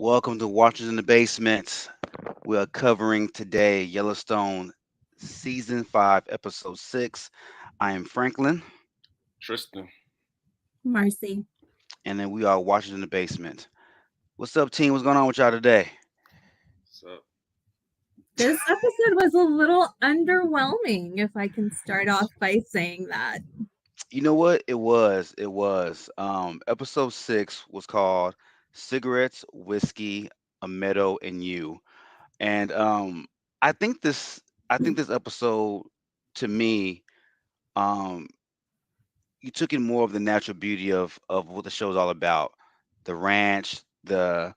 Welcome to Watchers in the Basement. We are covering today Yellowstone Season 5, Episode 6. I am Franklin, Tristan. Marcy. and then we are Watchers in the Basement. What's up, team? What's going on with y'all today? So This episode was a little underwhelming, if I can start off by saying that. You know what? It was. Episode 6 was called Cigarettes, Whiskey, a Meadow, and You. And I think this I think this episode to me um you took in more of the natural beauty of what the show's all about. The ranch, the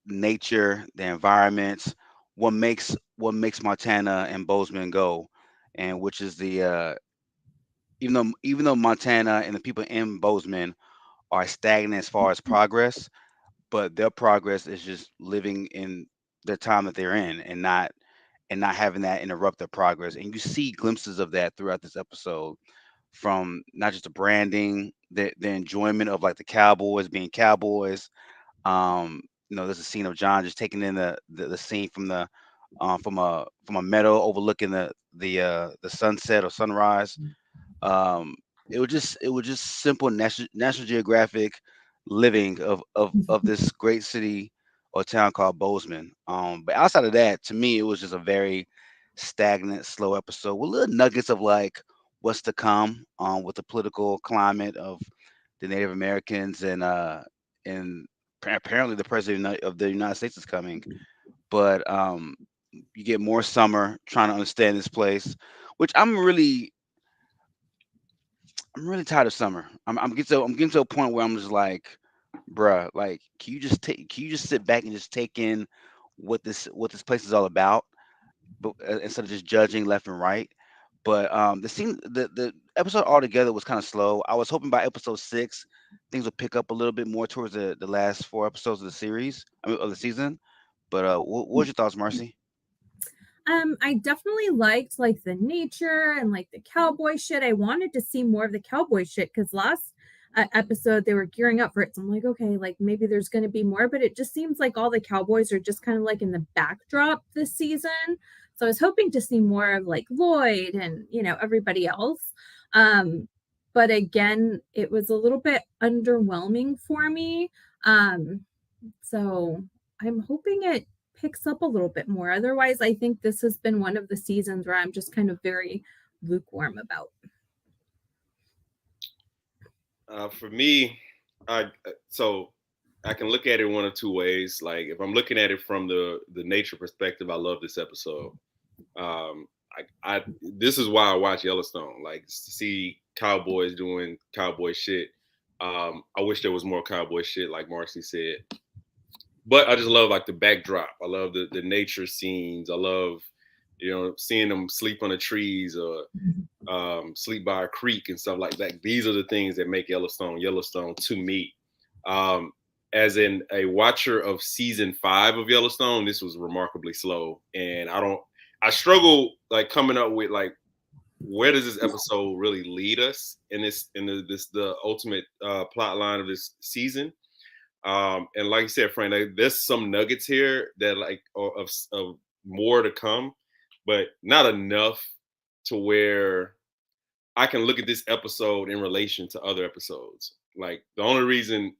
nature, the environments, what makes Montana and Bozeman go, and which is the even though Montana and the people in Bozeman are stagnant as far as progress, but their progress is just living in the time that they're in and not having that interrupt their progress. And you see glimpses of that throughout this episode, from not just the branding, the enjoyment of like the Cowboys being Cowboys. There's a scene of John just taking in the scene from a meadow overlooking the sunset or sunrise. Um, it was just simple National Geographic living of this great city or town called Bozeman. But outside of that, to me, it was just a very stagnant, slow episode with little nuggets of like what's to come with the political climate of the Native Americans and apparently the president of the United States is coming. But you get more summer trying to understand this place, which I'm really tired of summer. I'm getting to a point where I'm just like, bruh, like, can you just sit back and just take in what this place is all about, but instead of just judging left and right. But the episode altogether was kind of slow. I was hoping by episode 6 things would pick up a little bit more towards the last 4 episodes of the series, I mean, of the season. But what was your thoughts, Marcy? I definitely liked like the nature and like the cowboy shit. I wanted to see more of the cowboy shit because last episode they were gearing up for it. So I'm like, okay, like maybe there's going to be more, but it just seems like all the cowboys are just kind of like in the backdrop this season. So I was hoping to see more of like Lloyd and everybody else. Um, but again, it was a little bit underwhelming for me. Um, so I'm hoping it picks up a little bit more. Otherwise, I think this has been one of the seasons where I'm just kind of very lukewarm about. for me, so I can look at it one of two ways. Like if I'm looking at it from the nature perspective, I love this episode. Um, I this is why I watch Yellowstone. Like to see cowboys doing cowboy shit. I wish there was more cowboy shit, like Marcy said. But I just love like the backdrop. I love the nature scenes. I love seeing them sleep on the trees or sleep by a creek and stuff like that. These are the things that make Yellowstone to me. Um, as in a watcher of season 5 of Yellowstone, this was remarkably slow, and I struggle like coming up with like where does this episode really lead us in the ultimate plot line of this season. And like you said, Frank, like, there's some nuggets here that like are of more to come, but not enough to where I can look at this episode in relation to other episodes. Like the only reason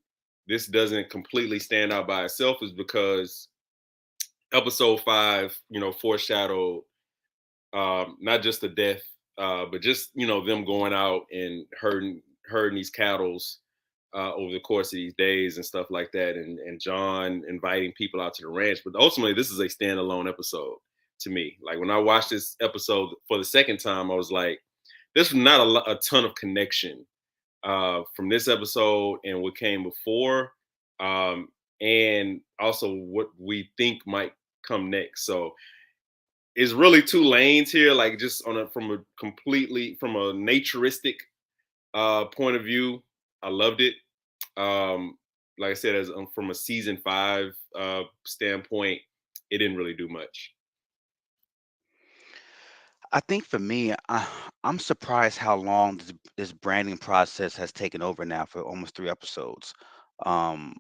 this doesn't completely stand out by itself is because episode 5, foreshadowed not just the death, but just them going out and herding these cattles over the course of these days and stuff like that, and John inviting people out to the ranch. But ultimately, this is a standalone episode to me. Like when I watched this episode for the second time, I was like, there's not a ton of connection from this episode and what came before, um, and also what we think might come next. So it's really two lanes here, like just from a completely from a naturistic point of view. I loved it. Um, like I said, as from a season 5 standpoint, it didn't really do much. I think for me, I'm surprised how long this branding process has taken over now for almost 3 episodes. Um,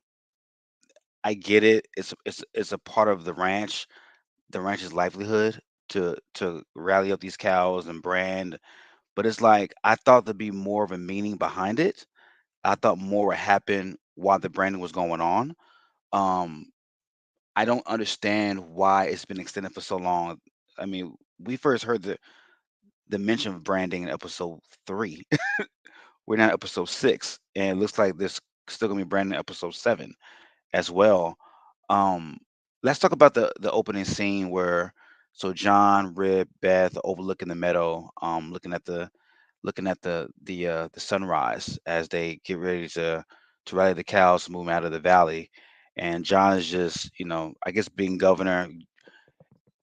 I get it. It's a part of the ranch's livelihood to rally up these cows and brand. But it's like I thought there'd be more of a meaning behind it. I thought more would happen while the branding was going on. Um, I don't understand why it's been extended for so long. I mean, we first heard the mention of branding in episode 3. We're now at episode 6, and it looks like there's still gonna be branding in episode 7 as well. Um, let's talk about the opening scene where so John, Rib, Beth overlooking the meadow, looking at the sunrise as they get ready to rally the cows to move 'em out of the valley. And John is just, I guess being governor.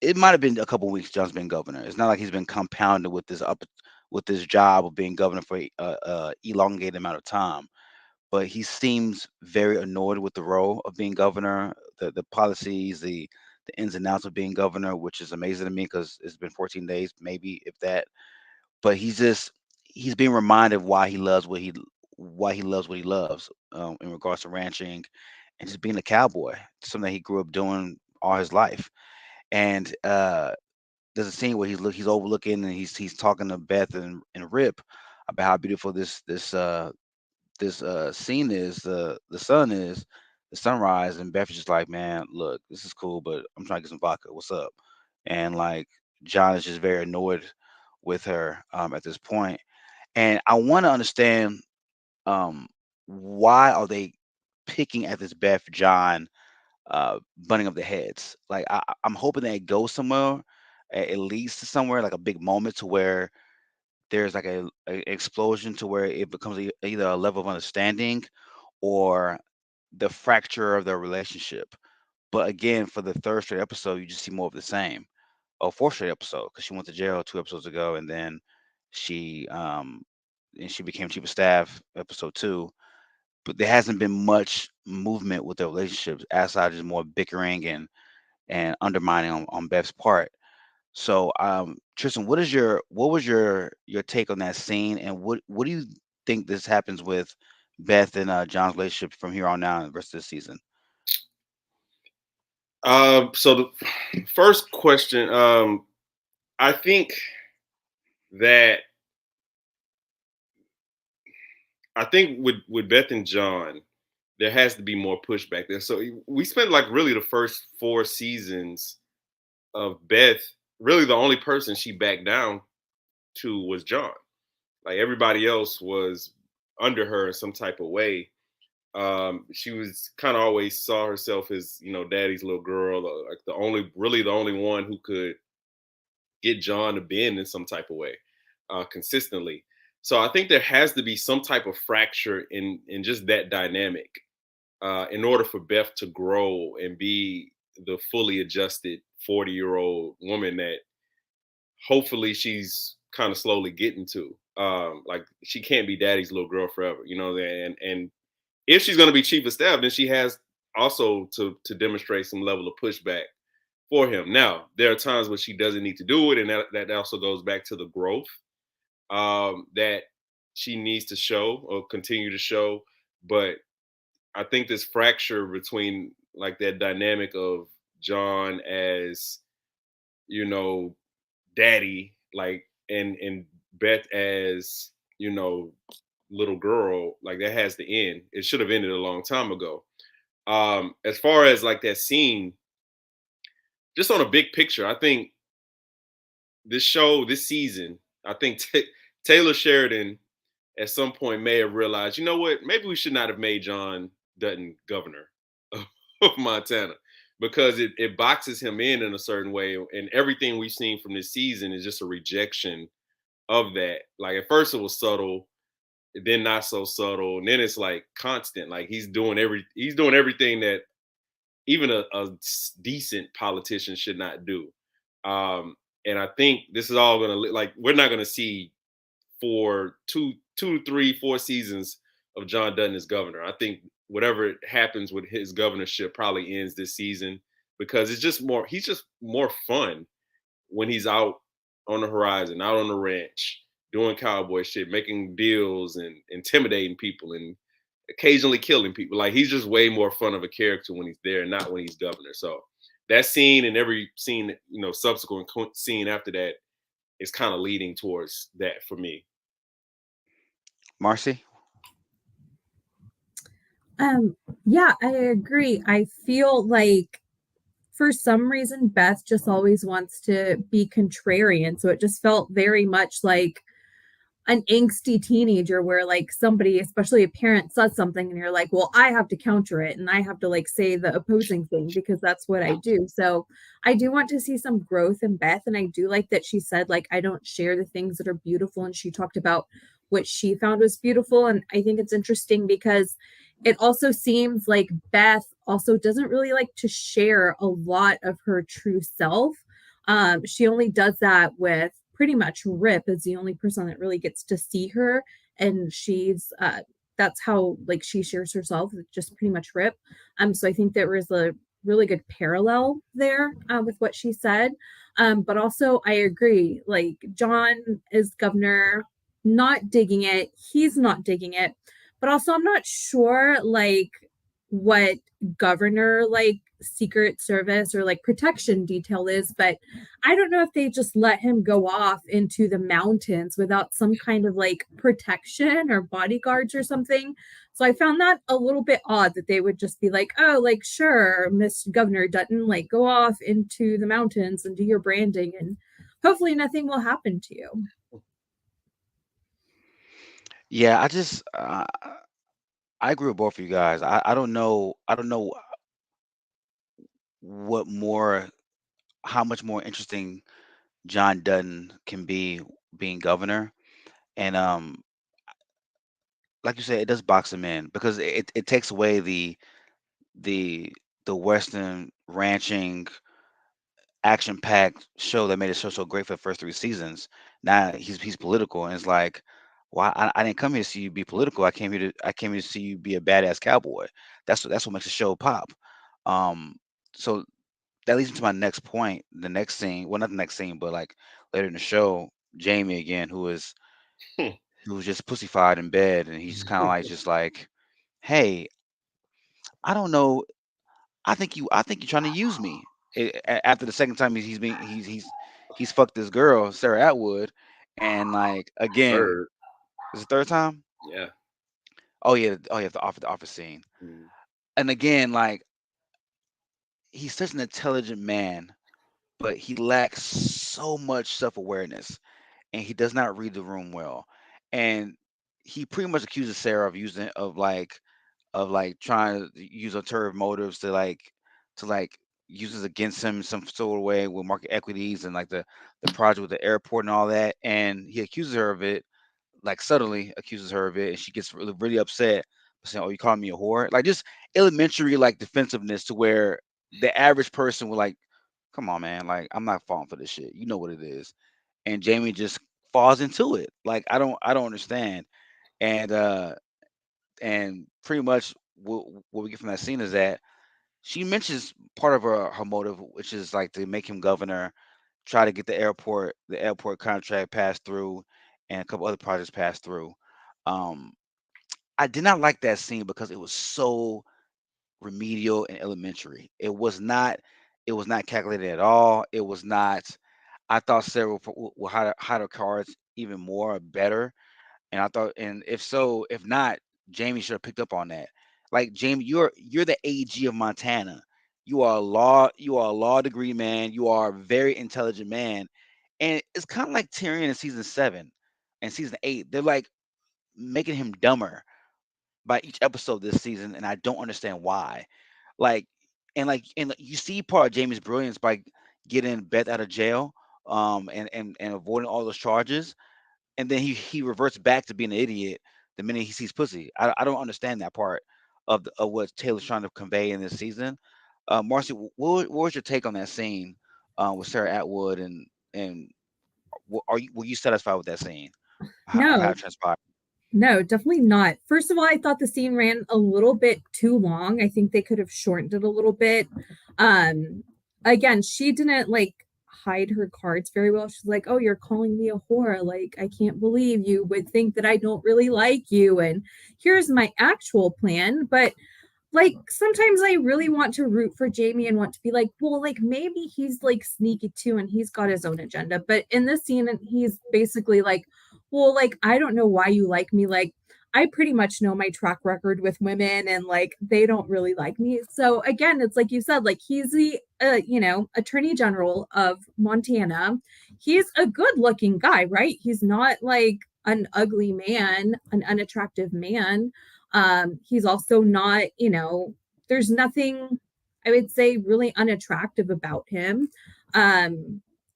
It might have been a couple weeks John's been governor. It's not like he's been compounded with this job of being governor for a elongated amount of time. But he seems very annoyed with the role of being governor, the policies, the ins and outs of being governor, which is amazing to me because it's been 14 days, maybe if that. But he's being reminded why he loves what he loves in regards to ranching and just being a cowboy, something that he grew up doing all his life. And there's a scene where he's overlooking and he's talking to Beth and Rip about how beautiful this scene is, the sun is, the sunrise, and Beth is just like, man, look, this is cool, but I'm trying to get some vodka. What's up? And like John is just very annoyed with her at this point, and I want to understand um, why are they picking at this Beth John butting of the heads? Like I'm hoping that it goes somewhere, it leads to somewhere like a big moment to where there's like a explosion to where it becomes either a level of understanding or the fracture of their relationship. But again, for the third straight episode, you just see more of the same. Oh, fourth straight episode because she went to jail 2 episodes ago, she um she became chief of staff episode 2. But there hasn't been much movement with their relationships outside just more bickering and undermining on Beth's part. So, Tristan, what was your take on that scene, and what do you think this happens with Beth and John's relationship from here on out and the rest of the season? So the first question, I think that with Beth and John, there has to be more pushback there. So we spent like really the first 4 seasons of Beth. Really, the only person she backed down to was John. Like everybody else was under her in some type of way. She was kind of always saw herself as daddy's little girl, like the only one who could get John to bend in some type of way, consistently. So I think there has to be some type of fracture in just that dynamic, in order for Beth to grow and be the fully adjusted 40-year-old woman that hopefully she's kind of slowly getting to. Like she can't be daddy's little girl forever, and if she's going to be chief of staff, then she has also to demonstrate some level of pushback for him. Now, there are times when she doesn't need to do it, and that also goes back to the growth that she needs to show or continue to show. But I think this fracture between like that dynamic of John as you know daddy, like and Beth as little girl, like that has to end. It should have ended a long time ago. As far as like that scene, just on a big picture, I think this season, I think Taylor Sheridan at some point may have realized, you know what, maybe we should not have made John Dutton governor of Montana, because it boxes him in a certain way, and everything we've seen from this season is just a rejection of that. Like at first it was subtle, then not so subtle, and then it's like constant. Like he's doing everything that even a decent politician should not do. Um, and I think this is all gonna like we're not gonna see for 2, 2, 3, 4 seasons of John Dutton as governor. I think whatever happens with his governorship probably ends this season, because he's just more fun when he's out on the horizon, out on the ranch, doing cowboy shit, making deals and intimidating people occasionally killing people. Like he's just way more fun of a character when he's there, not when he's governor. So that scene and every scene, subsequent scene after that is kind of leading towards that for me. Marcy? Yeah, I agree. I feel like for some reason Beth just always wants to be contrarian, so it just felt very much like an angsty teenager where like somebody, especially a parent, says something and you're like, well, I have to counter it and I have to like say the opposing thing because that's what I do. So I do want to see some growth in Beth, and I do like that she said like I don't share the things that are beautiful, and she talked about what she found was beautiful. And I think it's interesting because it also seems like Beth also doesn't really like to share a lot of her true self. She only does that with pretty much Rip is the only person that really gets to see her, and she's that's how like she shares herself with just pretty much Rip. So I think there was a really good parallel there with what she said. But also I agree, like John is governor, not digging it. He's not digging it. But also I'm not sure like what governor like secret service or like protection detail is, but I don't know if they just let him go off into the mountains without some kind of like protection or bodyguards or something. So I found that a little bit odd that they would just be like, oh, like, sure, Miss Governor Dutton, like go off into the mountains and do your branding and hopefully nothing will happen to you. Yeah, I agree with both of you guys. I don't know what more how much more interesting John Dutton can be being governor. And like you said, it does box him in because it takes away the the Western ranching action packed show that made the show so great for the first 3 seasons. Now he's political, and it's like, why I didn't come here to see you be political. I came here to see you be a badass cowboy. That's what makes the show pop. Um, so that leads me to my next point. The next scene, well, not the next scene, but like later in the show, Jamie again, who was just pussyfied in bed, and he's kind of like just like, hey, I don't know. I think you're trying to use me. After the second time he's fucked this girl, Sarah Atwood, and like again, Bird. is the third time? Yeah. Oh yeah, the office scene. Mm. And again, like he's such an intelligent man, but he lacks so much self-awareness, and he does not read the room well. And he pretty much accuses Sarah of trying to use alternative motives to use this against him in some sort of way with market equities and like the project with the airport and all that. And he accuses her of it, like subtly accuses her of it, and she gets really upset, saying, "Oh, you calling me a whore?" Like just elementary like defensiveness to where the average person would like, "Come on, man! Like I'm not falling for this shit. You know what it is." And Jamie just falls into it. Like I don't understand. And pretty much what we get from that scene is that she mentions part of her motive, which is like to make him governor, try to get the airport contract passed through, and a couple other projects passed through. Um, I did not like that scene because it was so remedial and elementary. It was not calculated at all. It was not. I thought Sarah will hide her cards even more better, and I thought, and if so, if not, Jamie should have picked up on that. Like Jamie, you're the AG of Montana. You are a law degree man. You are a very intelligent man. And it's kind of like Tyrion in season 7 and season 8. They're like making him dumber by each episode this season, and I don't understand why. Like, and you see part of Jamie's brilliance by getting Beth out of jail, and avoiding all those charges, and then he reverts back to being an idiot the minute he sees pussy. I don't understand that part of what Taylor's trying to convey in this season. Marcy, what was your take on that scene with Sarah Atwood, and were you satisfied with that scene? How No, it transpired? no, definitely not. First of all, I thought the scene ran a little bit too long. I think they could have shortened it a little bit. Um, Again, she didn't like hide her cards very well. She's like, "Oh, you're calling me a whore. Like, I can't believe you would think that I don't really like you. And here's my actual plan." But like sometimes I really want to root for Jamie and want to be like, well, like maybe he's like sneaky too and he's got his own agenda. But in this scene, he's basically like, well, like, I don't know why you like me. Like, I pretty much know my track record with women and like they don't really like me. So again, it's like you said, like he's the attorney general of Montana. He's a good looking guy, right? He's not like an ugly man, an unattractive man. He's also not, there's nothing I would say really unattractive about him.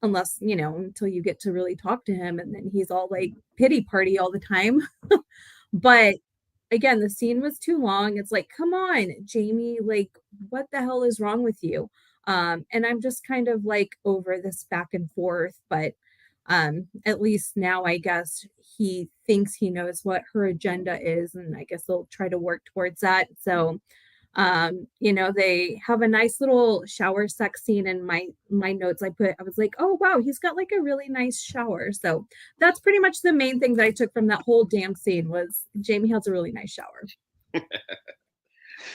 Unless, until you get to really talk to him and then he's all like pity party all the time. But again, the scene was too long. It's like, come on, Jamie, like, what the hell is wrong with you? And I'm just kind of like over this back and forth, but at least now I guess he thinks he knows what her agenda is, and I guess they'll try to work towards that. So they have a nice little shower sex scene in my notes. I was like, oh wow, he's got like a really nice shower. So that's pretty much the main thing that I took from that whole damn scene was Jamie has a really nice shower.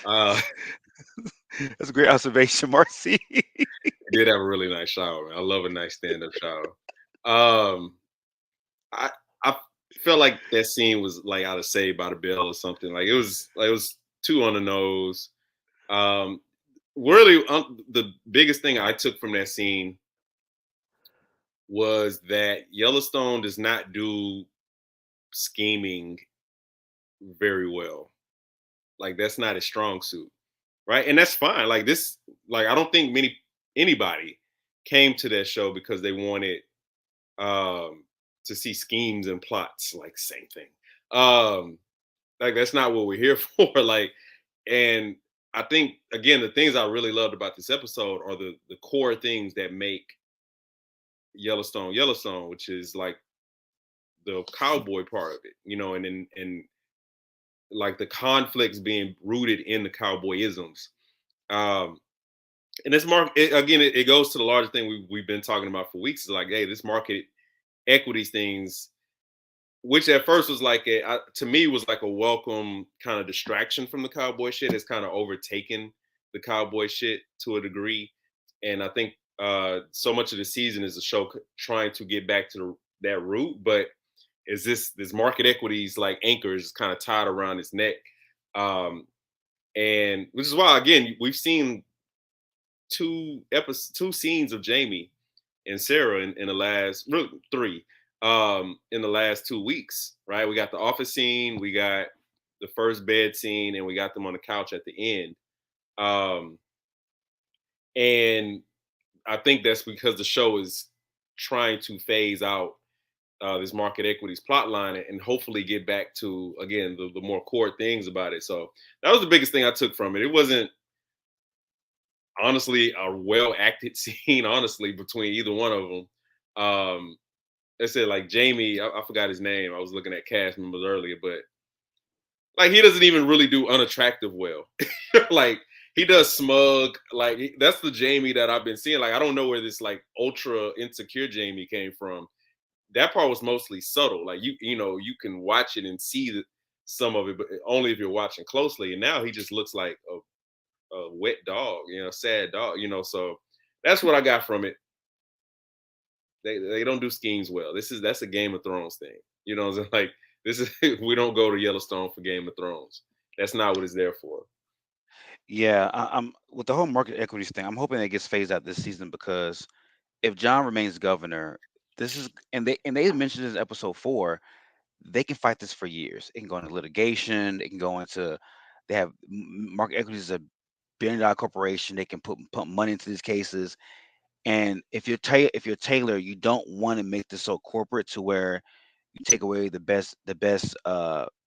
uh, That's a great observation, Marcy. did have a really nice shower. I love a nice stand-up shower. Um, I I felt like that scene was like out of Saved by the Bell or something. Like it was too on the nose. Um, really, the biggest thing I took from that scene was that Yellowstone does not do scheming very well. Like that's not a strong suit, right? And that's fine. Like this, like I don't think anybody came to that show because they wanted um to see schemes and plots. Like same thing. Um, like that's not what we're here for. Like, and I think again the things I really loved about this episode are the core things that make Yellowstone Yellowstone, which is like the cowboy part of it, and like the conflicts being rooted in the cowboyisms. Um, and this again, it goes to the larger thing we've been talking about for weeks. Is like, hey, this market equities things, which at first was like to me was like a welcome kind of distraction from the cowboy shit. It's kind of overtaken the cowboy shit to a degree, and I think so much of the season is the show trying to get back to that root, but is this market equities like anchors kind of tied around his neck, um, and which is why again we've seen two scenes of Jamie and Sarah in the last really, three in the last 2 weeks, right? We got the office scene, we got the first bed scene, and we got them on the couch at the end. Um, and I think that's because the show is trying to phase out this market equities plot line and hopefully get back to again the more core things about it. So that was the biggest thing I took from it. It wasn't honestly a well acted scene, honestly, between either one of them. I said like Jamie, I forgot his name. I was looking at cast members earlier, but like he doesn't even really do unattractive well. Like he does smug. Like that's the Jamie that I've been seeing. Like I don't know where this like ultra insecure Jamie came from. That part was mostly subtle. Like you can watch it and see some of it, but only if you're watching closely. And now he just looks like a wet dog, sad dog, So that's what I got from it. They don't do schemes well. That's a Game of Thrones thing. Like this is we don't go to Yellowstone for Game of Thrones. That's not what it's there for. Yeah, I'm with the whole market equities thing. I'm hoping it gets phased out this season because if John remains governor, this is and they mentioned this in episode 4. They can fight this for years. It can go into litigation. It can go into they have market equities is a billion-dollar corporation. They can pump money into these cases. And if you're Taylor, you don't want to make this so corporate to where you take away the best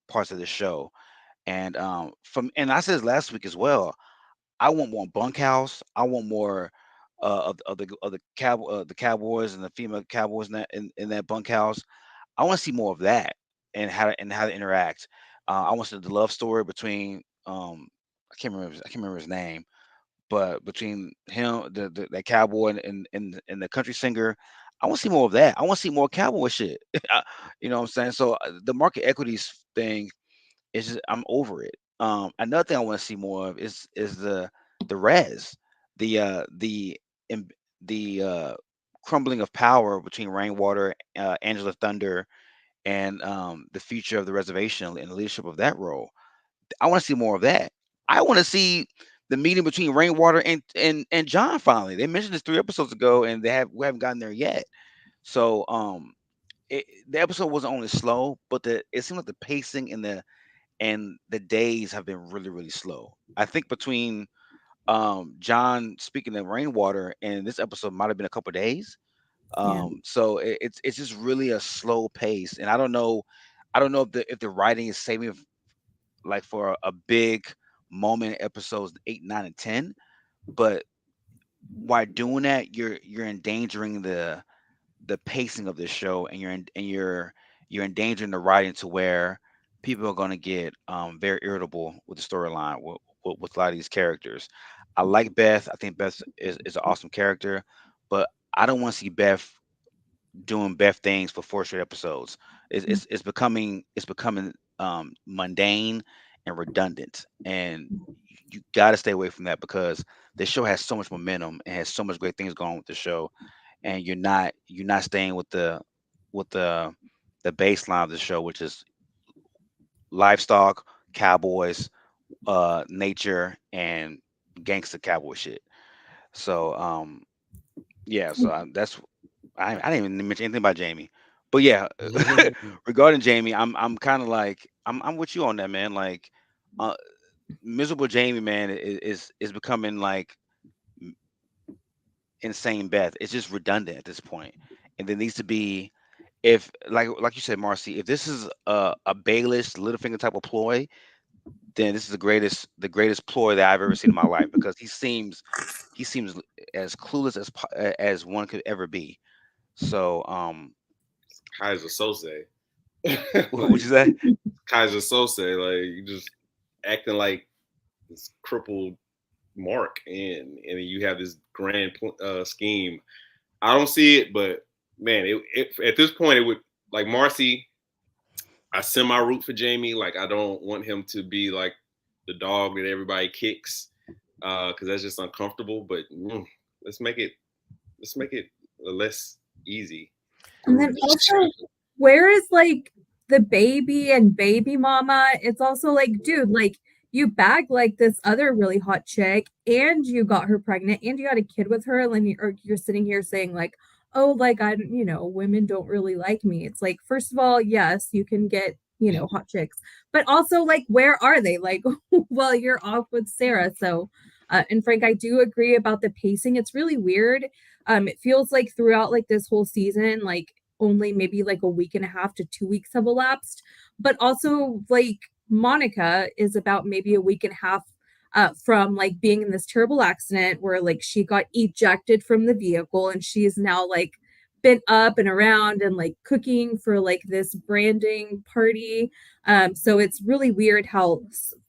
parts of the show. And I said this last week as well. I want more bunkhouse. I want more of the cowboys and the female cowboys in that bunkhouse. I want to see more of that and how to interact. I want to see the love story between I can't remember his name, But between him, the that cowboy and the country singer, I want to see more of that. I want to see more cowboy shit. You know what I'm saying? So the market equities thing is just I'm over it. Another thing I want to see more of is the res, the im- the crumbling of power between Rainwater, Angela Thunder, and the future of the reservation and the leadership of that role. I want to see more of that. I want to see the meeting between Rainwater and John finally. They mentioned this 3 episodes ago, and we haven't gotten there yet. So the episode wasn't only slow, but it seemed like the pacing and the days have been really really slow. I think between John speaking of Rainwater and this episode might have been a couple days. Yeah. So it's just really a slow pace, and I don't know if the writing is saving like for a big moment in episodes 8, 9, and 10. But while doing that, you're endangering the pacing of this show, and you're endangering the writing to where people are going to get very irritable with the storyline with a lot of these characters. I like Beth. I think Beth is an awesome character, but I don't want to see Beth doing Beth things for 4 straight episodes. It's becoming mundane and redundant, and you got to stay away from that because the show has so much momentum and has so much great things going on with the show, and you're not staying with the baseline of the show, which is livestock, cowboys, nature, and gangster cowboy shit. So yeah, so I didn't even mention anything about Jamie, but yeah, regarding Jamie, I'm kind of like I'm with you on that, man. Like, uh, miserable Jamie, man, is becoming like m- insane Beth. It's just redundant at this point, and there needs to be if like you said, Marcy, if this is a Baelish Littlefinger type of ploy, then this is the greatest ploy that I've ever seen in my life because he seems as clueless as one could ever be. So Kaiser Sose. would Like you say? Kaiser Sose, like you just acting like this crippled Mark, and you have this grand scheme. I don't see it, but man, at this point it would like Marcy. I semi root for Jamie. Like I don't want him to be like the dog that everybody kicks because that's just uncomfortable. But let's make it let's make it less easy to And root then for. also, where is like the baby and baby mama? It's also like, dude, like you bagged like this other really hot chick and you got her pregnant and you got a kid with her, and then you're sitting here saying like, oh, like women don't really like me. It's like, first of all, yes, you can get, hot chicks, but also like, where are they? Like, well, you're off with Sarah. So, and Frank, I do agree about the pacing. It's really weird. It feels like throughout like this whole season, like only maybe like a week and a half to 2 weeks have elapsed. But also like Monica is about maybe a week and a half from like being in this terrible accident where like she got ejected from the vehicle and she is now like been up and around and like cooking for like this branding party. So it's really weird how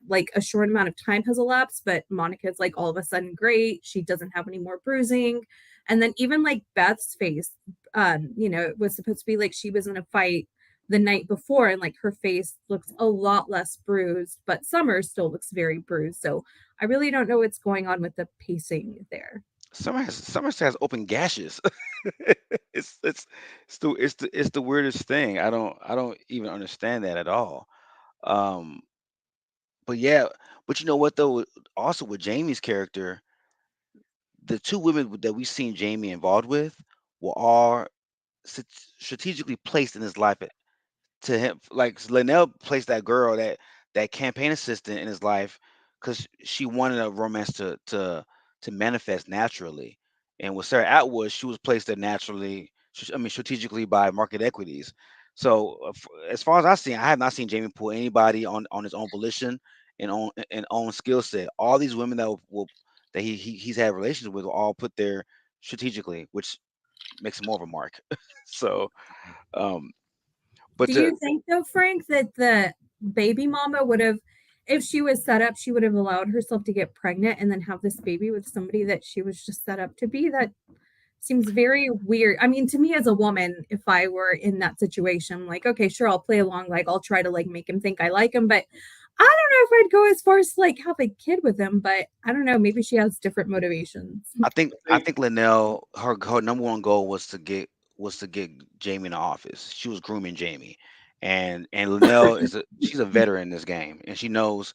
like a short amount of time has elapsed, but Monica's like all of a sudden great. She doesn't have any more bruising. And then even like Beth's face, it was supposed to be like she was in a fight the night before and like her face looks a lot less bruised, but Summer still looks very bruised. So I really don't know what's going on with the pacing there. Summer has open gashes. it's it's it's the weirdest thing. I don't even understand that at all. Um, but yeah, but you know what though? Also with Jamie's character, the two women that we've seen Jamie involved with were all st- strategically placed in his life to him. Like Linnell placed that girl, that campaign assistant in his life because she wanted a romance to manifest naturally. And with Sarah Atwood, she was placed there naturally. I mean, strategically by market equities. So as far as I've seen, I have not seen Jamie pull anybody on his own volition and own skill set. All these women that he's had relations with were all put there strategically, which makes him more of a mark. So, um, but Do to you think though, Frank, that the baby mama would have if she was set up, she would have allowed herself to get pregnant and then have this baby with somebody that she was just set up to be. That seems very weird. I mean, to me as a woman, if I were in that situation, I'm like, okay, sure, I'll play along. Like, I'll try to like make him think I like him, but I don't know if I'd go as far as to like have a kid with him. But I don't know. Maybe she has different motivations. I think think Linnell, her number one goal was to get Jamie in the office. She was grooming Jamie, and Linnell she's a veteran in this game, and she knows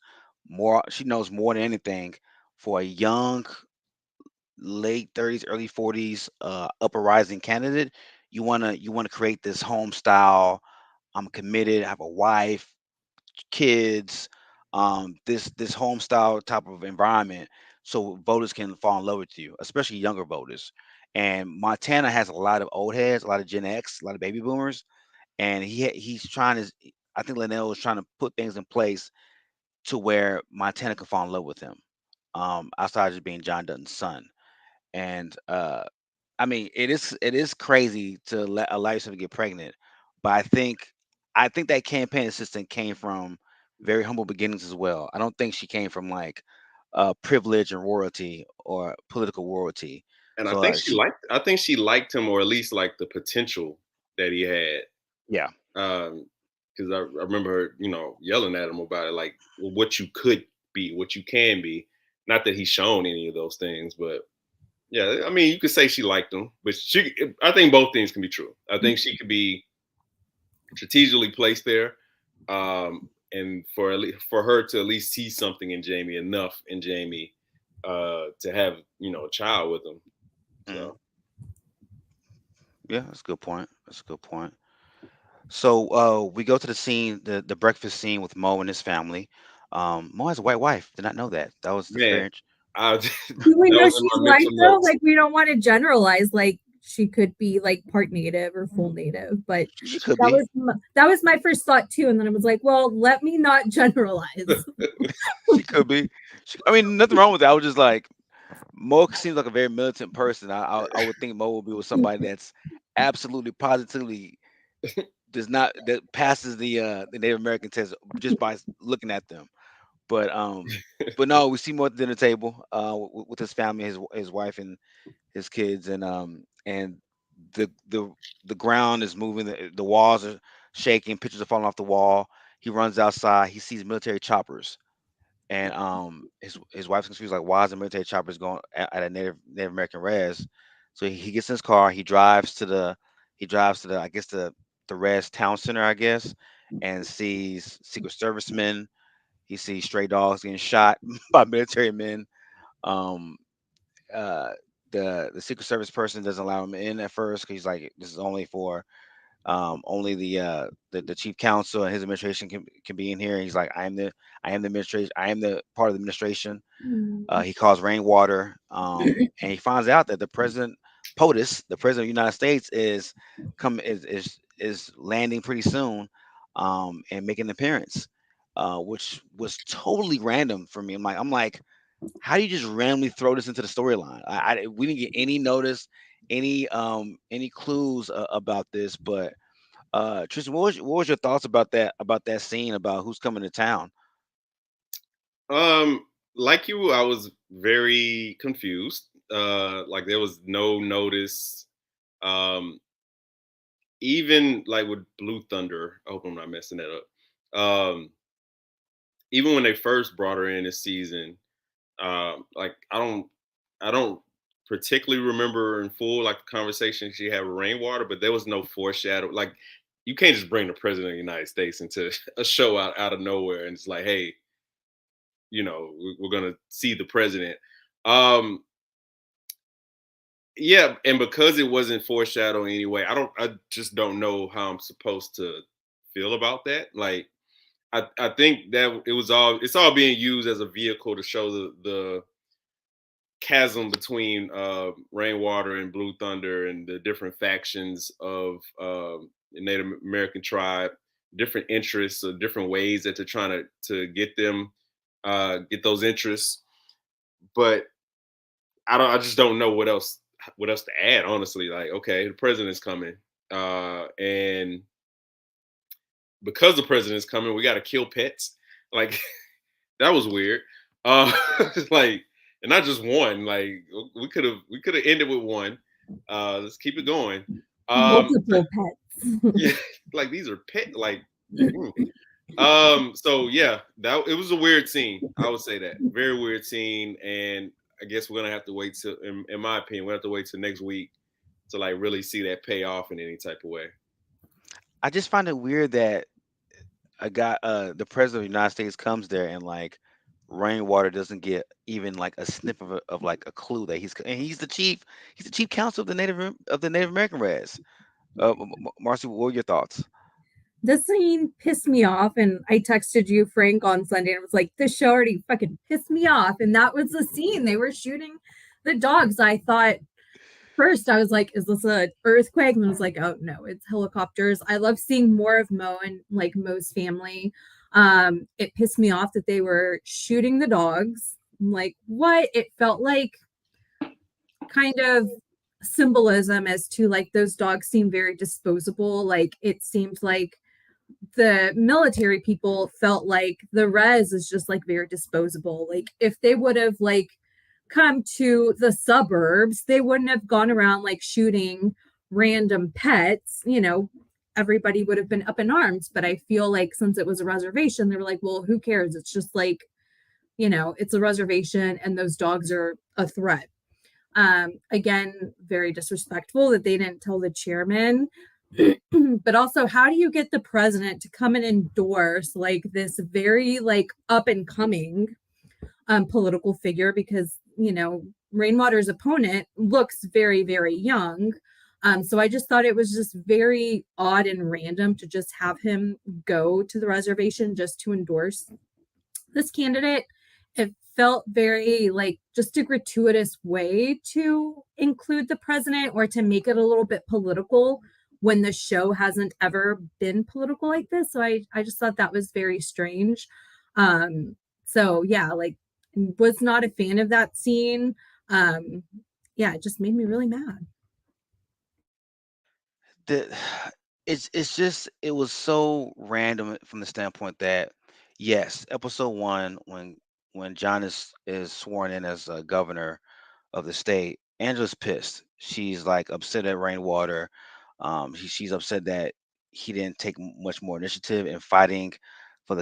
more than anything for a young late 30s, early 40s, upper rising candidate. You wanna create this home style. I'm committed. I have a wife, kids, this home style type of environment, so voters can fall in love with you, especially younger voters. And Montana has a lot of old heads, a lot of Gen X, a lot of baby boomers, and he's trying to. I think Linnell is trying to put things in place to where Montana can fall in love with him. Outside of just being John Dutton's son, and I mean, it is crazy to allow yourself to get pregnant, but I think that campaign assistant came from very humble beginnings as well. I don't think she came from like privilege and royalty or political royalty. and So she, I think she liked him, or at least like the potential that he had. yeah, Because I remember her, yelling at him about it, like, well, what you could be, what you can be. Not that he's shown any of those things, but yeah, I mean, you could say she liked him, but I think both things can be true. I think she could be strategically placed there, and for her to at least see something in Jamie, enough in Jamie, to have a child with him. mhm, So yeah, that's a good point. That's a good point. So we go to the scene, the breakfast scene with Mo and his family. Mo has a white wife. Did not know that. That's man, very I, Do we that know was in she's my white mental though? notes. Like, we don't want to generalize. Like, she could be like part native or full native, but she could be. that was my first thought too. And then I was like, well, let me not generalize. She could be. I mean, nothing wrong with that. I was just like, Mo seems like a very militant person. I would think Mo would be with somebody that's absolutely positively does not that passes the Native American test just by looking at them. But but no, we see Mo at the dinner table with his family, his wife and his kids, and the the ground is moving, the walls are shaking, pictures are falling off the wall. He runs outside. He sees military choppers, and his wife's confused, like, why is the military choppers going at a Native American res? So he gets in his car, he drives to the, I guess, the res town center, I guess, and sees Secret Servicemen. He sees stray dogs getting shot by military men. um uh the Secret Service person doesn't allow him in at first because he's like, this is only for only the chief counsel and his administration can be in here. He's like, I am the administration, I am the part of the administration. He calls Rainwater, and he finds out that the president POTUS, the president of the United States, is landing pretty soon, and making an appearance, which was totally random for me. I'm like, how do you just randomly throw this into the storyline? We didn't get any notice, any clues about this. But Tristan, what was your thoughts about that scene about who's coming to town? um, like you, I was very confused. Like there was no notice. Um, even like with Blue Thunder, I hope I'm not messing that up. Even when they first brought her in this season, like I don't particularly remember in full like the conversation she had with Rainwater, but there was no foreshadow. Like you can't just bring the president of the United States into a show out of nowhere and it's like, hey, we're gonna see the president. Um, yeah, and because it wasn't foreshadowed anyway, I just don't know how I'm supposed to feel about that. Like I think that it's all being used as a vehicle to show the chasm between Rainwater and Blue Thunder and the different factions of the Native American tribe, different interests or different ways that they're trying to get them get those interests. But I just don't know what else to add. Honestly, like okay, the president's coming, and because the president's coming, we got to kill pets. Like That was weird. Like, and not just one. Like, we could have ended with one. Let's keep it going. But Multiple pets. yeah, like these are pet. Like, mm. So yeah, that it was a weird scene. I would say that very weird scene, and I guess we're gonna have to wait till, in my opinion, we have to wait till next week to like really see that pay off in any type of way. I just find it weird that a guy, the president of the United States, comes there and like Rainwater doesn't get even like a sniff of like a clue that and he's the chief counsel of the Native American Reds. Marcy, what were your thoughts? This scene pissed me off, and I texted you, Frank, on Sunday, and it was like, this show already fucking pissed me off. And that was the scene. They were shooting the dogs. I thought first, I was like, is this an earthquake? And I was like, oh no, it's helicopters. I love seeing more of Mo and like Mo's family. It pissed me off that they were shooting the dogs. I'm like, what? It felt like kind of symbolism as to like those dogs seem very disposable. Like it seemed like the military people felt like the res is just like very disposable. Like if they would have like come to the suburbs, they wouldn't have gone around like shooting random pets, everybody would have been up in arms. But I feel like since it was a reservation, they were like, well, who cares? It's just like, it's a reservation and those dogs are a threat. Again, very disrespectful that they didn't tell the chairman. But also, how do you get the president to come and endorse like this very like up and coming political figure? Because Rainwater's opponent looks very, very young. So I just thought it was just very odd and random to just have him go to the reservation just to endorse this candidate. It felt very like just a gratuitous way to include the president or to make it a little bit political when the show hasn't ever been political like this. So I just thought that was very strange. So yeah, like was not a fan of that scene. Um, yeah, it just made me really mad. The it's just it was so random from the standpoint that yes, episode one when John is sworn in as a governor of the state, Angela's pissed. She's like upset at Rainwater. She's upset that he didn't take much more initiative in fighting for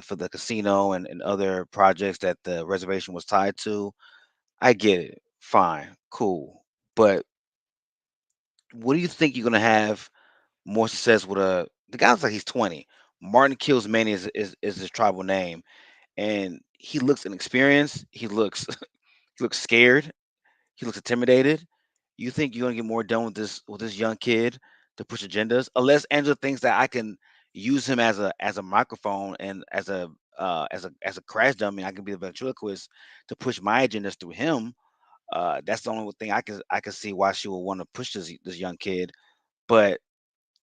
for the casino and other projects that the reservation was tied to. I get it, fine, cool, but what do you think you're gonna have more success with a the guy looks like he's 20. Martin Kills Manny is his tribal name, and he looks inexperienced. He looks he looks scared. He looks intimidated. You think you're gonna get more done with this young kid to push agendas? Unless Angela thinks that I can use him as a microphone and as a crash dummy, I can be the ventriloquist to push my agendas through him. That's the only thing I can see why she would want to push this young kid. But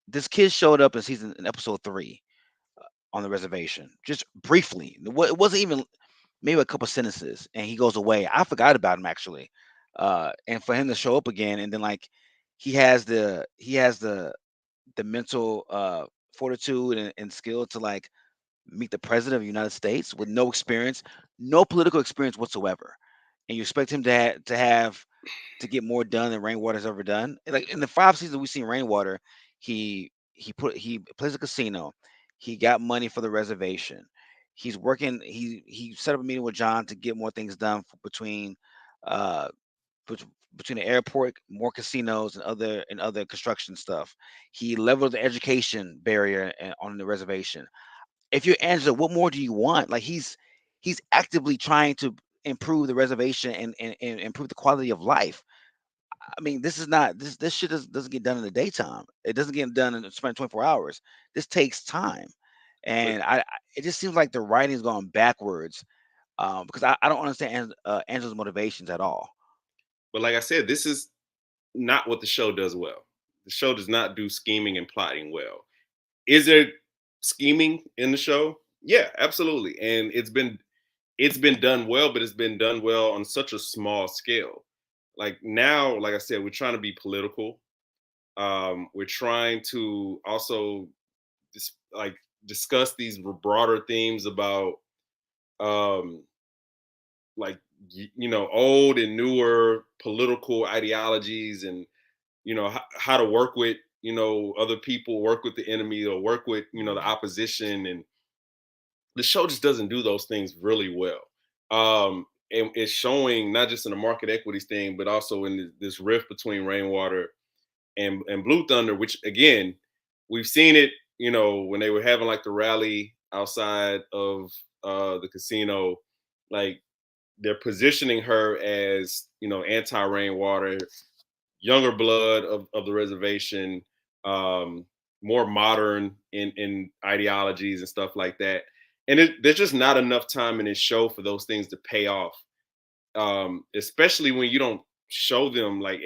this kid showed up in episode 3 on the reservation, just briefly. It wasn't even maybe a couple sentences, and he goes away. I forgot about him actually, and for him to show up again, and then like he has the mental fortitude and skill to like meet the president of the United States with no experience, no political experience whatsoever, and you expect him to get more done than Rainwater's ever done. Like in the 5 seasons we've seen Rainwater, he plays a casino. He got money for the reservation. He's working. He set up a meeting with John to get more things done uh bet- between the airport, more casinos and other construction stuff. He leveled the education barrier on the reservation. If you're Angela, what more do you want? Like he's actively trying to improve the reservation and improve the quality of life. I mean, this is not this shit doesn't get done in the daytime. It doesn't get done in span 24 hours. This takes time, But and it just seems like the writing's gone backwards. Because I don't understand Angela's motivations at all. but like I said, this is not what the show does well. The show does not do scheming and plotting well. Is there scheming in the show? Yeah, absolutely. And it's been done well, but it's been done well on such a small scale. Like now, like I said, we're trying to be political. We're trying to also like discuss these broader themes about um, like old and newer political ideologies, and how to work with other people, work with the enemy, or work with the opposition. And the show just doesn't do those things really well. And it's showing not just in the market equities thing, but also in this rift between Rainwater and Blue Thunder, which again, we've seen it, when they were having like the rally outside of the casino. Like, they're positioning her as, anti-Rainwater, younger blood of the reservation, um, more modern in ideologies and stuff like that. And there's just not enough time in this show for those things to pay off, especially when you don't show them like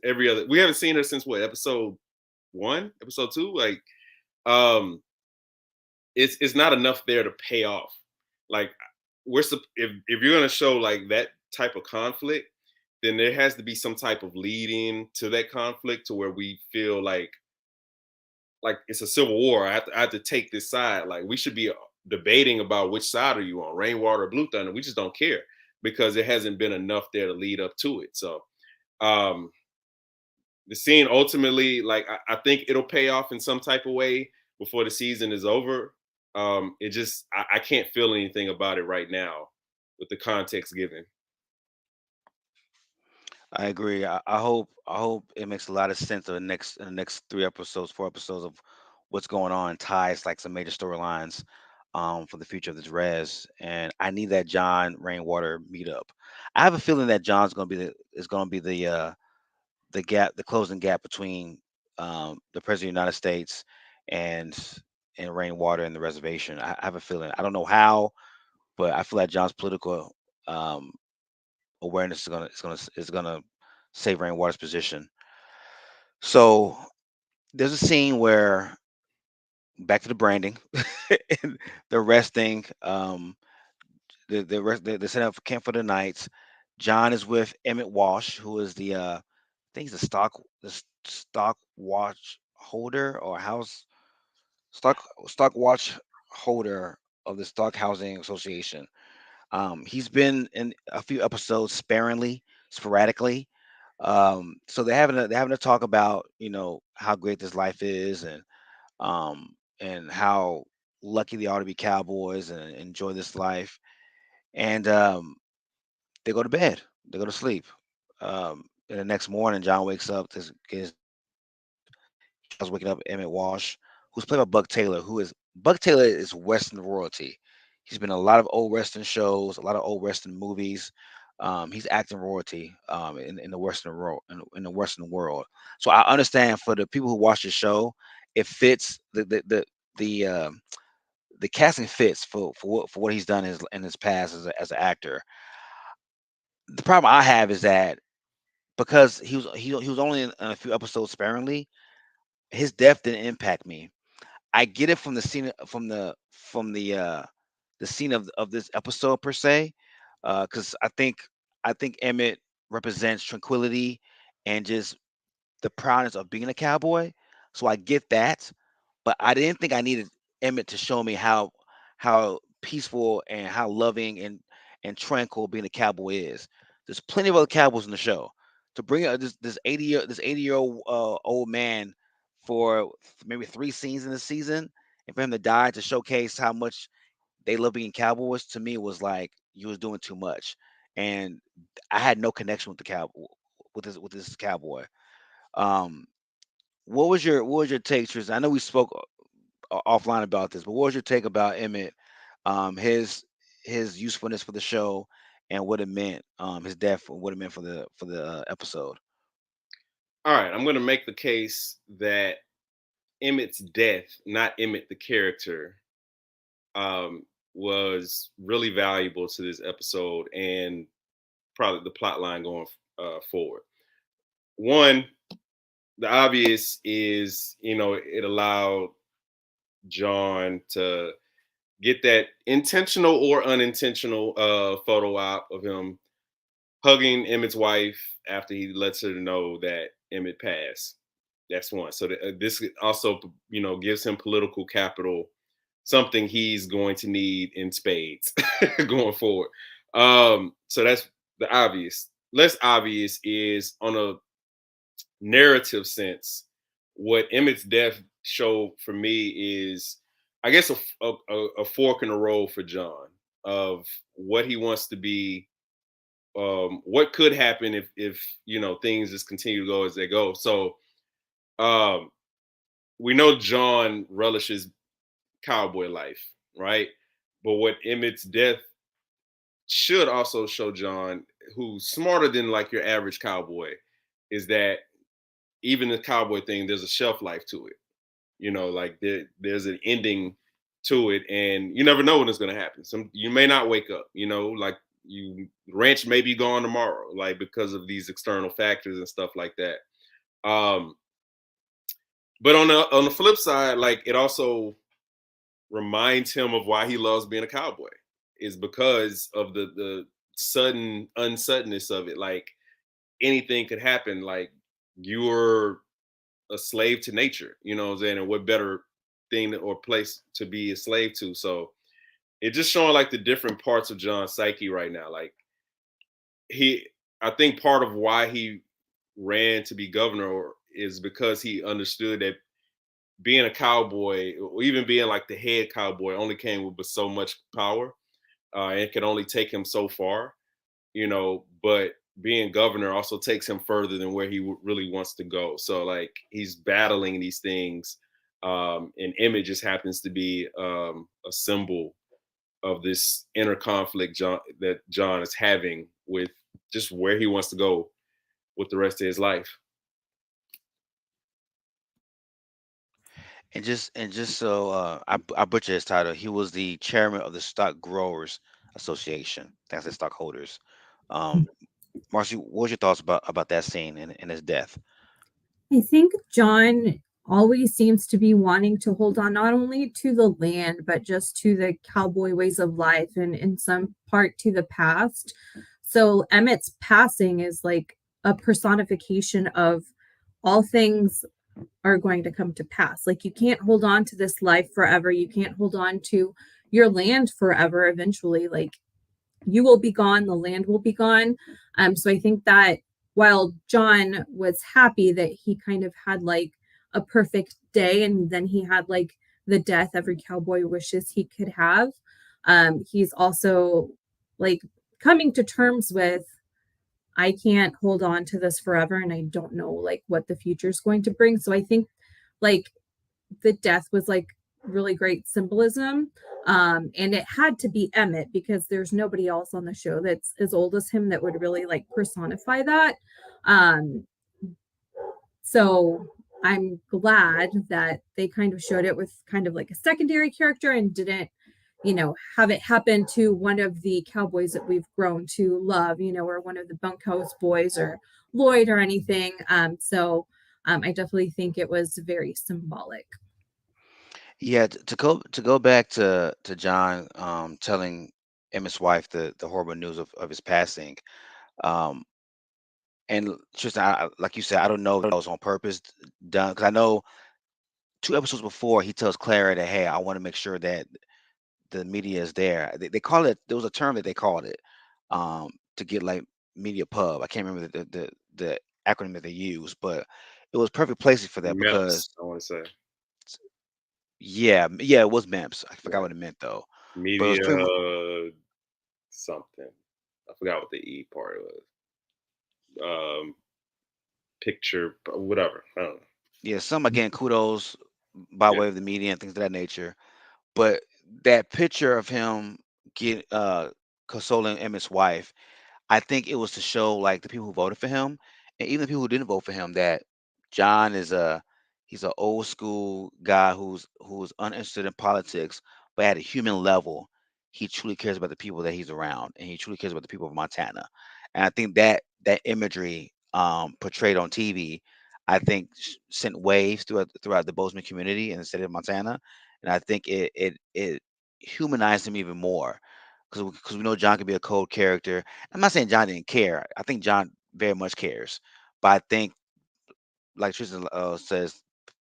every other. We haven't seen her since what, episode 1, episode 2. Like, it's not enough there to pay off. Like, if you're gonna show like that type of conflict, then there has to be some type of leading to that conflict to where we feel like it's a civil war. I have to take this side. Like, we should be debating about which side are you on, Rainwater or Blue Thunder. We just don't care because there hasn't been enough there to lead up to it. So um the scene ultimately, like, I think it'll pay off in some type of way before the season is over. It just I can't feel anything about it right now with the context given. I agree. I hope it makes a lot of sense in the next 3 episodes, 4 episodes of what's going on, ties like some major storylines for the future of this res. And I need that John Rainwater meetup. I have a feeling that John's gonna be the gap, the closing gap between the president of the United States and Rainwater and the reservation. I have a feeling. I don't know how, but I feel like John's political um, awareness is gonna save Rainwater's position. So there's a scene where back to the branding, and the resting, the set up for camp for the night. John is with Emmett Walsh, who is I think he's the stock watch holder or house stock watch holder of the Stock Housing Association. He's been in a few episodes sparingly, sporadically. So they're having to talk about how great this life is, um, and how lucky they are to be cowboys and enjoy this life. And they go to bed. They go to sleep. And the next morning, John wakes up to get his day started. He tries waking up Emmett Walsh, who's played by Buck Taylor, Buck Taylor is Western royalty. He's been in a lot of old Western shows, a lot of old Western movies. He's acting royalty in the Western world. In the Western world, so I understand for the people who watch the show, it fits the the casting fits for what he's done in his past as an actor. The problem I have is that because he was only in a few episodes sparingly, his death didn't impact me. I get it from the scene from the scene of this episode per se, because I think Emmett represents tranquility and just the proudness of being a cowboy. So I get that, but I didn't think I needed Emmett to show me how peaceful and how loving and tranquil being a cowboy is. There's plenty of other cowboys in the show. To bring this 80-year-old old man for maybe 3 scenes in the season, and for him to die to showcase how much they love being cowboys, to me was like you was doing too much, and I had no connection with the cow with this cowboy. Um, what was your take, Tristan? I know we spoke offline about this, but what was your take about Emmett, his usefulness for the show, and what it meant, his death, and what it meant for the episode? All right, I'm going to make the case that Emmett's death, not Emmett the character, um, was really valuable to this episode and probably the plot line going forward. One, the obvious is, it allowed John to get that intentional or unintentional photo op of him hugging Emmett's wife after he lets her know that Emmett passed. That's one. So this also, gives him political capital something he's going to need in spades going forward. So that's the obvious. Less obvious is on a narrative sense, what Emmett's death showed for me is, I guess, a fork in the road for John of what he wants to be, what could happen if things just continue to go as they go. So um, we know John relishes cowboy life, right? But what Emmett's death should also show John, who's smarter than like your average cowboy, is that even the cowboy thing, there's a shelf life to it. Like there's an ending to it, and you never know when it's going to happen. You may not wake up, like you ranch may be gone tomorrow, like because of these external factors and stuff like that. But on the flip side, like it also reminds him of why he loves being a cowboy, is because of the sudden unsuddenness of it. Like anything could happen. Like you're a slave to nature, you know what I'm saying? And what better thing or place to be a slave to? So it just showing like the different parts of John's psyche right now. Like I think part of why he ran to be governor is because he understood that being a cowboy, or even being like the head cowboy, only came with so much power. And it could only take him so far, but being governor also takes him further than where he really wants to go. So like he's battling these things, and Emmett just happens to be a symbol of this inner conflict that John is having with just where he wants to go with the rest of his life. And just so I butcher his title, he was the chairman of the Stock Growers Association. That's the stockholders. Um, Marcy, what was your thoughts about that scene and his death? I think John always seems to be wanting to hold on not only to the land, but just to the cowboy ways of life and in some part to the past. So Emmett's passing is like a personification of all things are going to come to pass. Like you can't hold on to this life forever. You can't hold on to your land forever. Eventually, like you will be gone, the land will be gone. So I think that while John was happy that he kind of had like a perfect day and then he had like the death every cowboy wishes he could have, he's also like coming to terms with I can't hold on to this forever and I don't know like what the future is going to bring. So I think like the death was like really great symbolism. And it had to be Emmett because there's nobody else on the show that's as old as him that would really like personify that. Um, so I'm glad that they kind of showed it with kind of like a secondary character and didn't, have it happen to one of the cowboys that we've grown to love, or one of the bunkhouse boys or Lloyd or anything. I definitely think it was very symbolic. Yeah, to go back to John telling Emmett's wife the horrible news of his passing. Um, and Tristan, like you said, I don't know if that was on purpose done because I know 2 episodes before he tells Clara that, hey, I want to make sure that the media is there. They call it, there was a term that they called it, to get like media pub. I can't remember the acronym that they used, but it was perfect placement for that because MEPS, I want to say. yeah, it was MEMS. I forgot Yeah. what it meant though, but it was Media pretty. something. I forgot what the E part was. Um, Picture, whatever. I don't know. Yeah, some are getting kudos by Yeah. way of the media and things of that nature. But that picture of him get consoling Emmett's wife, I think it was to show like the people who voted for him and even the people who didn't vote for him that John is he's an old school guy who's uninterested in politics, but at a human level, he truly cares about the people that he's around and he truly cares about the people of Montana. And I think that imagery portrayed on TV, I think sent waves throughout the Bozeman community in the state of Montana. And I think it humanized him even more because we know John can be a cold character. I'm not saying John didn't care. I think John very much cares, but I think, like Tristan says,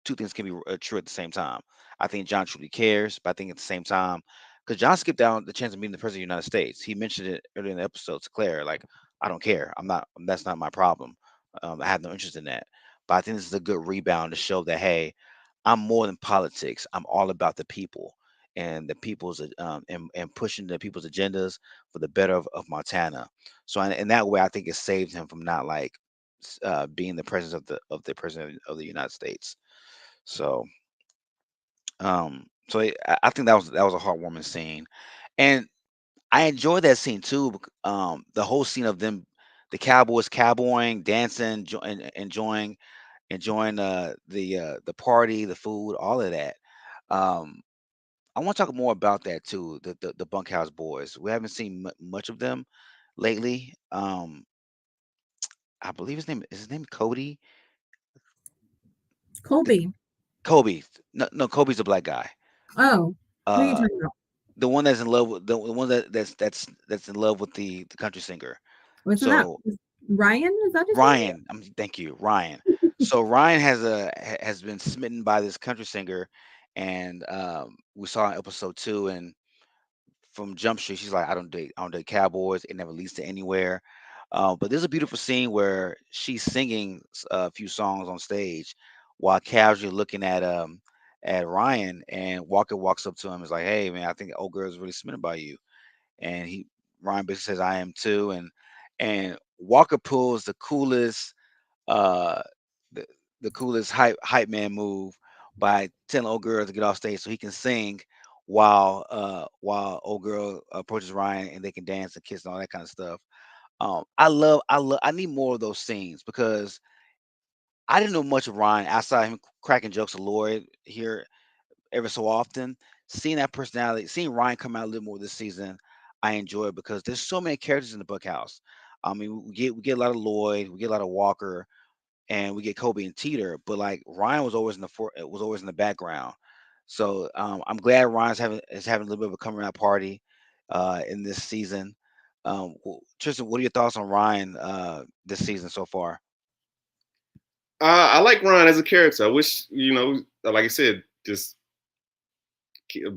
two things can be true at the same time. I think John truly cares, but I think at the same time, because John skipped down the chance of meeting the president of the United States. He mentioned it earlier in the episode to Claire, like, I don't care. I'm not. That's not my problem. I have no interest in that. But I think this is a good rebound to show that, hey, I'm more than politics. I'm all about the people and the people's and pushing the people's agendas for the better of Montana. So in that way, I think it saved him from not like being the president of the president of the United States. So I think that was a heartwarming scene, and I enjoyed that scene too. The whole scene of them, the Cowboys cowboying, dancing, and enjoying the party, the food, all of that. Um, I want to talk more about that too. The Bunkhouse Boys. We haven't seen much of them lately. I believe his name Cody. The Colby. Kobe. No, Kobe's a black guy. Oh, who are you Uh, talking about? the one that's in love with the one that's in love with the country singer. Wasn't that So Ryan? Is that his name? Ryan, thank you, Ryan. So Ryan has been smitten by this country singer, and we saw in episode 2, and from Jump Street, she's like, I don't date cowboys. It never leads to anywhere. But there's a beautiful scene where she's singing a few songs on stage while casually looking at Ryan, and Walker walks up to him and is like, "Hey man, I think the old girl is really smitten by you." And Ryan basically says, "I am too." And Walker pulls uh the, the coolest hype man move by telling old girl to get off stage so he can sing while old girl approaches Ryan, and they can dance and kiss and all that kind of stuff. I need more of those scenes because I didn't know much of Ryan outside him cracking jokes of Lloyd here every so often. Seeing that personality, seeing Ryan come out a little more this season, I enjoy it because there's so many characters in the bookhouse. I mean, we get a lot of Lloyd, we get a lot of Walker, and we get Kobe and Teeter, but like Ryan was always was always in the background. So I'm glad Ryan's having a little bit of a coming out party in this season. Tristan, what are your thoughts on Ryan this season so far? I like Ron as a character. I wish, like I said, just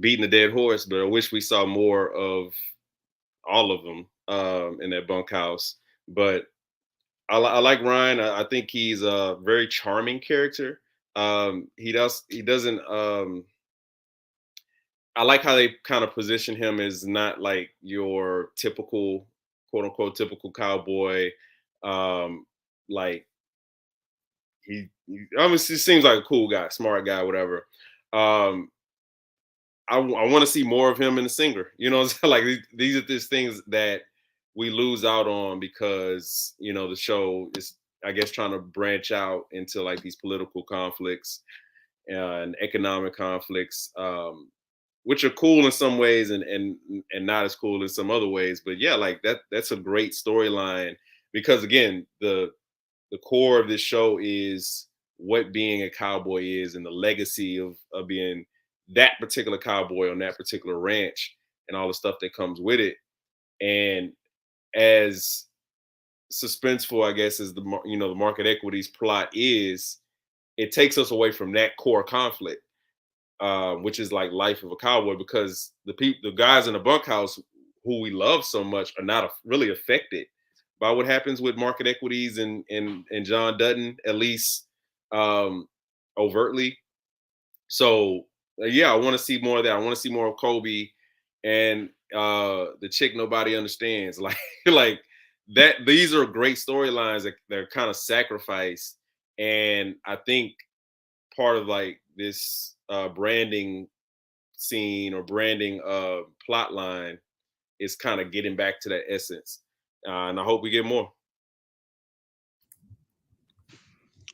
beating a dead horse, but I wish we saw more of all of them in that bunkhouse. But I like Ryan. I think he's a very charming character. He doesn't. I like how they kind of position him as not like your typical, quote unquote, typical cowboy. Um, like he obviously seems like a cool guy, smart guy, whatever. Um, I want to see more of him in the singer. You know, like these are just things that we lose out on because the show is, I guess, trying to branch out into like these political conflicts and economic conflicts, which are cool in some ways and not as cool in some other ways. But yeah, like that's a great storyline because again, the core of this show is what being a cowboy is and the legacy of being that particular cowboy on that particular ranch and all the stuff that comes with it. And as suspenseful, I guess, as the market equities plot is, it takes us away from that core conflict, which is like life of a cowboy, because the guys in the bunkhouse who we love so much are not really affected by what happens with market equities and John Dutton, at least um, overtly. So yeah, I want to see more of that. I want to see more of Kobe and the chick nobody understands. Like that. These are great storylines that they're kind of sacrificed, and I think part of like this branding scene or branding plot line is kind of getting back to that essence, and I hope we get more.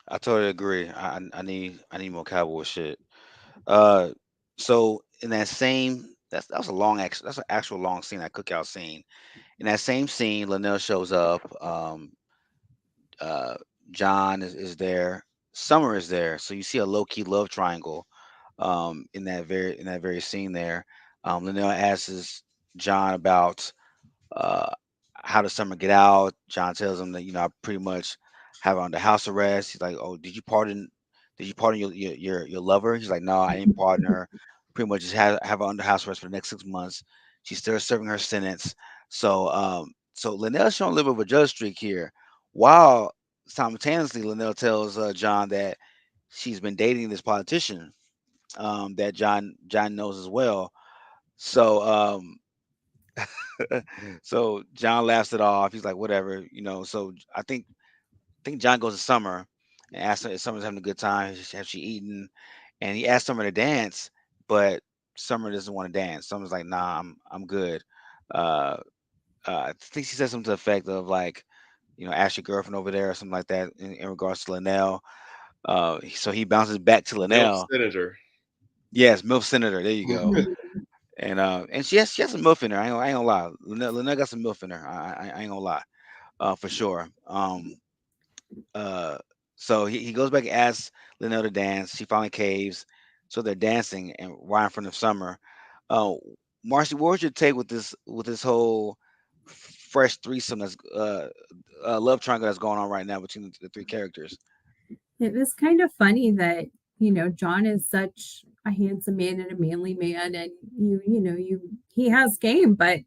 I totally agree. I need more cowboy shit. Uh, so in that same that was a long actual that's an actual long scene, that cookout scene. In that same scene, Linnell shows up. Uh, John is there. Summer is there. So you see a low key love triangle in that very scene there. Linnell asks John about uh, how does Summer get out. John tells him that I pretty much have her under house arrest. He's like, "Oh, did you pardon your lover? He's like, no, I didn't pardon her. Pretty much just have her under house arrest for the next 6 months. She's still serving her sentence. So Linnell's showing a little bit of a judge streak here, while simultaneously Linnell tells John that she's been dating this politician that John knows as well. So so John laughs it off. He's like, whatever, you know. So I think John goes to Summer and asks her if Summer's having a good time. Has she eaten? And he asks Summer to dance, but Summer doesn't want to dance. Summer's like, nah, I'm good. Uh, I think she said something to the effect of like, ask your girlfriend over there or something like that in regards to Linnell. So he bounces back to Milk Linnell. senator. Yes, MILF Senator. There you go. And she has some MILF in her. I ain't gonna lie. Linnell got some MILF in her. I ain't gonna lie. For sure. Uh, so he goes back and asks Linnell to dance. She finally caves. So they're dancing and right in front of Summer. Uh, Marcy, what was your take with this whole fresh threesome that's love triangle that's going on right now between the three characters? It was kind of funny that, John is such a handsome man and a manly man, and he has game, but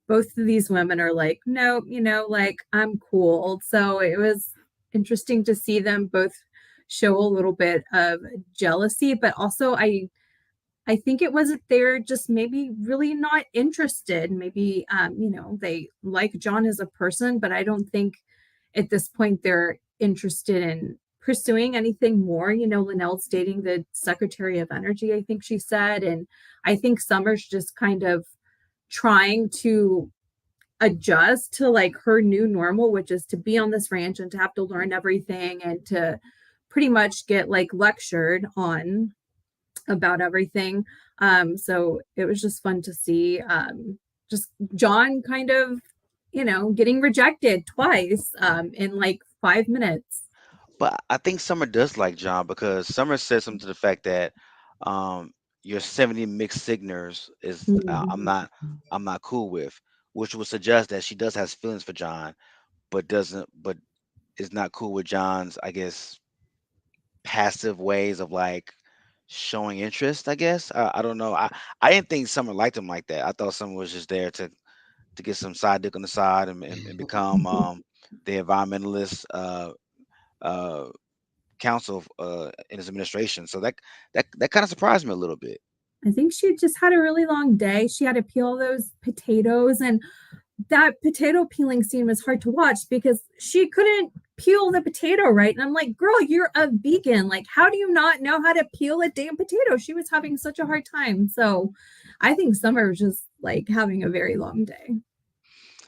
both of these women are like, no, like I'm cool. So it was interesting to see them both show a little bit of jealousy, but also I think it was that they're just maybe really not interested. Maybe they like John as a person, but I don't think at this point they're interested in pursuing anything more. Linnell's dating the Secretary of Energy, I think she said. And I think Summer's just kind of trying to adjust to like her new normal, which is to be on this ranch and to have to learn everything and to pretty much get like lectured on about everything. So it was just fun to see just John kind of, getting rejected twice in like 5 minutes. But I think Summer does like John because Summer says something to the fact that um, your 70 mixed signatures is I'm not cool with, which would suggest that she does has feelings for John, but is not cool with John's, I guess, passive ways of like showing interest. I guess I don't know. I didn't think Summer liked him like that. I thought Summer was just there to get some side dick on the side and become the environmentalist uh, counsel in his administration. So that kind of surprised me a little bit. I think she just had a really long day. She had to peel those potatoes, and that potato peeling scene was hard to watch because she couldn't peel the potato right. And I'm like, girl, you're a vegan. Like, how do you not know how to peel a damn potato? She was having such a hard time. So I think Summer was just like having a very long day.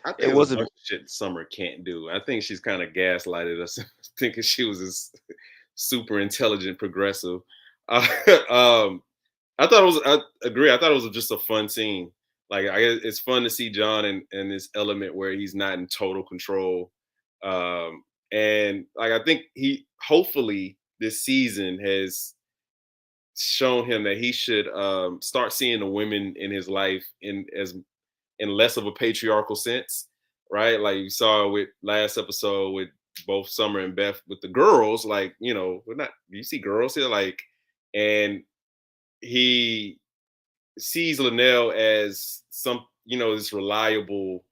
I think It there's a was a bunch of shit Summer can't do. I think she's kind of gaslighted us thinking she was this super intelligent progressive. Uh, um, I thought it was. I agree. I thought it was just a fun scene. Like, it's fun to see John in this element where he's not in total control. And like, I think he hopefully this season has shown him that he should start seeing the women in his life in less of a patriarchal sense, right? Like you saw with last episode with both Summer and Beth with the girls, like, we're not, you see girls here, like, and he sees Linnell as this reliable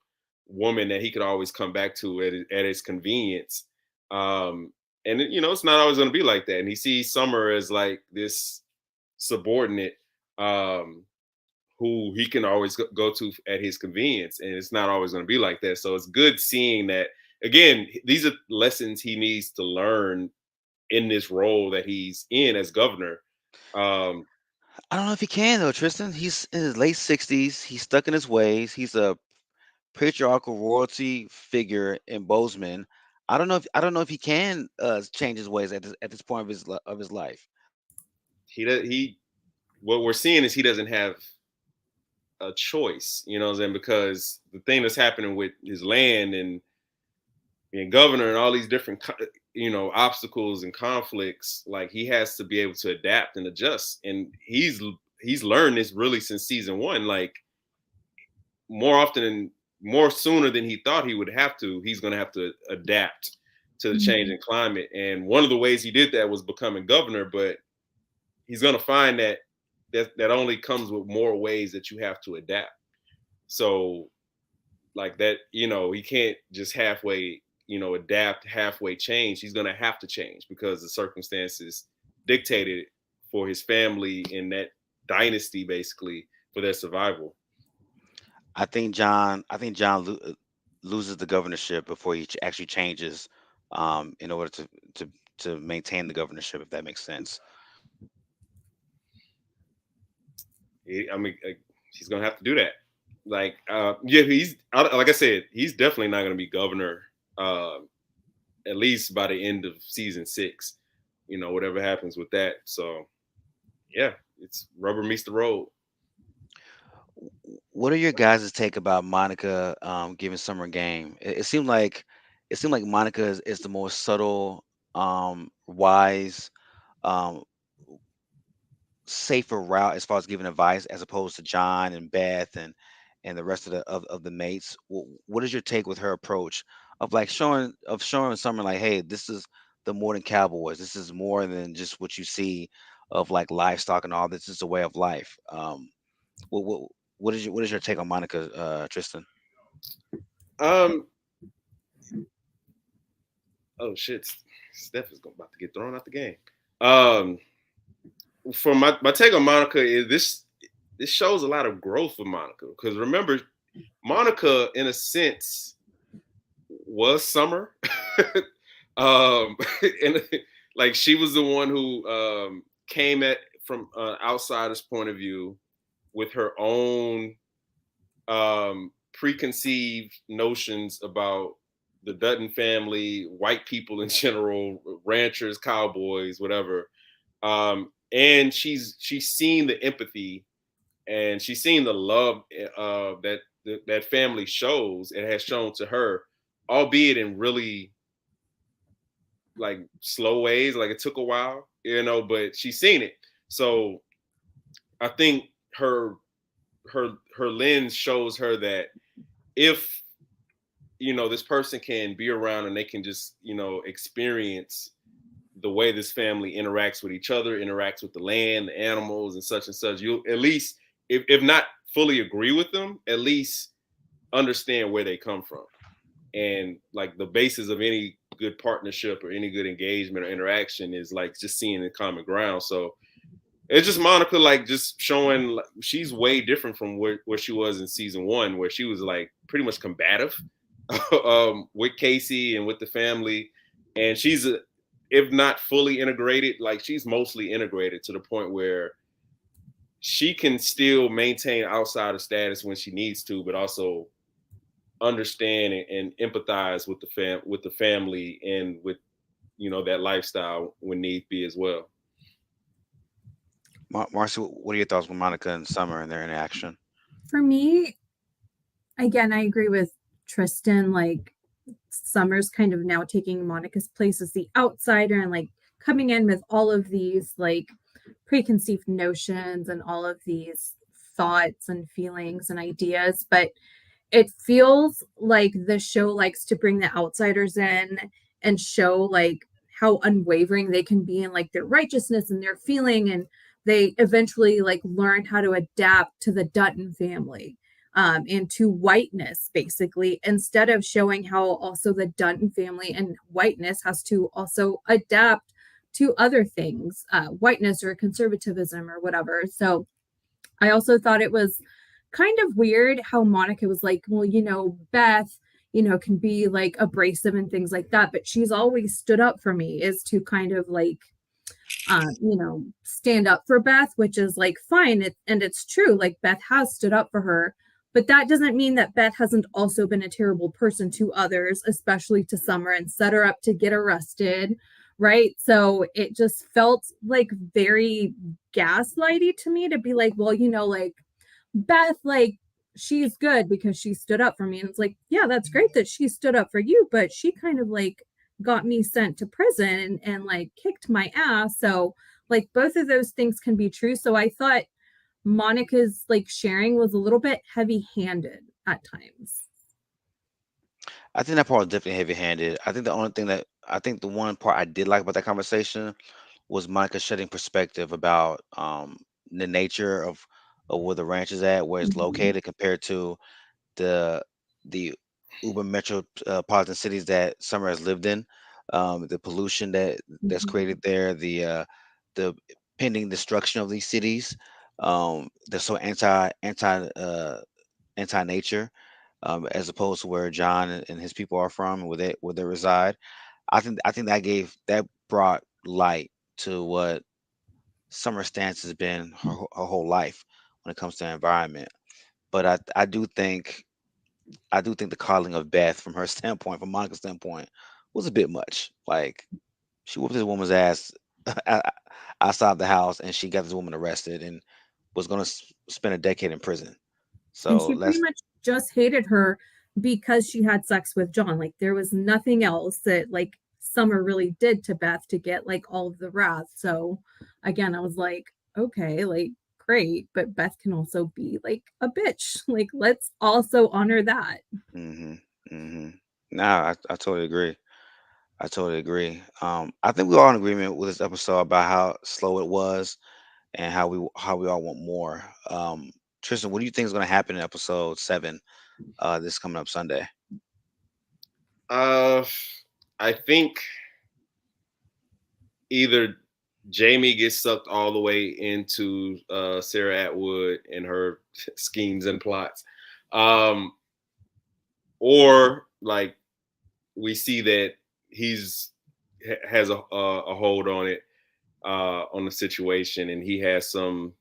woman that he could always come back to at his convenience. And it's not always going to be like that. And he sees Summer as like this subordinate who he can always go to at his convenience, and it's not always going to be like that. So it's good seeing that. Again, these are lessons he needs to learn in this role that he's in as governor. Um, I don't know if he can though, Tristan. He's in his late 60s. He's stuck in his ways. He's a patriarchal royalty figure in Bozeman. I don't know if he can change his ways at this point of his life. he what we're seeing is he doesn't have a choice, you know what I'm saying? Because the thing that's happening with his land and being governor and all these different obstacles and conflicts, like he has to be able to adapt and adjust. And he's learned this really since season one, like more often and more sooner than he thought he would have to. He's going to have to adapt to the change in climate. And one of the ways he did that was becoming governor, but he's going to find that only comes with more ways that you have to adapt. So like that, he can't just halfway, adapt, halfway change. He's going to have to change because the circumstances dictated for his family in that dynasty, basically, for their survival. I think John loses the governorship before he actually changes, in order to maintain the governorship, if that makes sense. I mean, he's going to have to do that. Like, yeah, like I said, he's definitely not going to be governor, at least by the end of season 6, whatever happens with that. So yeah, it's rubber meets the road. What are your guys' take about Monica, giving Summer game? It seemed like Monica is the more subtle, wise, um, safer route as far as giving advice, as opposed to John and Beth and the rest of the mates. What is your take with her approach of like showing Summer like, hey, this is the modern cowboys. This is more than just what you see of like livestock and all. This is a way of life. What what what is your take on Monica, Tristan? Um, oh shit, Steph is about to get thrown out the game. Um, for my take on Monica is this shows a lot of growth for Monica, because remember, Monica in a sense was Summer. um, and like she was the one who came at from an outsider's point of view with her own preconceived notions about the Dutton family, white people in general, ranchers, cowboys, whatever. And she's seen the empathy and she's seen the love that family shows and has shown to her, albeit in really like slow ways. Like it took a while, but she's seen it. So I think her lens shows her that if this person can be around and they can just experience the way this family interacts with each other, interacts with the land, the animals, and such, you'll at least, if not fully agree with them, at least understand where they come from. And like the basis of any good partnership or any good engagement or interaction is like just seeing the common ground. So it's just Monica, like just showing she's way different from where she was in season 1, where she was like pretty much combative with Casey and with the family. And she's, if not fully integrated, like she's mostly integrated to the point where she can still maintain outsider status when she needs to, but also understand and empathize with the family and with that lifestyle when need be as well. Marcy, what are your thoughts with Monica and Summer and their interaction? For me, again, I agree with Tristan. Like Summer's kind of now taking Monica's place as the outsider and like coming in with all of these like preconceived notions and all of these thoughts and feelings and ideas. But it feels like the show likes to bring the outsiders in and show like how unwavering they can be in like their righteousness and their feeling, and they eventually like learn how to adapt to the Dutton family, and to whiteness, basically, instead of showing how also the Dutton family and whiteness has to also adapt to other things, whiteness or conservatism or whatever. So I also thought it was kind of weird how Monica was like, well, Beth, can be like abrasive and things like that, but she's always stood up for me, is to kind of like, stand up for Beth, which is like fine. And it's true. Like Beth has stood up for her, but that doesn't mean that Beth hasn't also been a terrible person to others, especially to Summer, and set her up to get arrested. Right. So it just felt like very gaslighty to me to be like, well, like Beth, like she's good because she stood up for me. And it's like, yeah, that's great that she stood up for you, but she kind of like got me sent to prison and like kicked my ass. So like both of those things can be true. So I thought Monica's like sharing was a little bit heavy-handed at times. I think that part was definitely heavy-handed. I think the one part I did like about that conversation was Monica shedding perspective about the nature of where the ranch is at, where it's Mhm. located compared to the the uber metropolitan cities that Summer has lived in, the pollution that's Mhm. created there, the pending destruction of these cities. They're so anti nature, as opposed to where John and his people are from, where they reside. I think that brought light to what Summer's stance has been her whole life when it comes to environment. But I do think the calling of Beth from her standpoint, from Monica's standpoint, was a bit much. Like she whooped this woman's ass o- outside the house, and she got this woman arrested and was going to spend a decade in prison. And So she pretty let's. much just hated her because she had sex with John. Like there was nothing else that like Summer really did to Beth to get like all of the wrath. So again, I was like, okay, like great, but Beth can also be like a bitch. Like let's also honor that. Hmm. Hmm. Nah, I totally agree. I totally agree. I think we're all in agreement with this episode about how slow it was and how we all want more. Tristan, what do you think is going to happen in episode 7? This coming up Sunday. Uh, I think either Jamie gets sucked all the way into Sarah Atwood and her schemes and plots, um, or like we see that he's has a hold on it, on the situation, and he has some,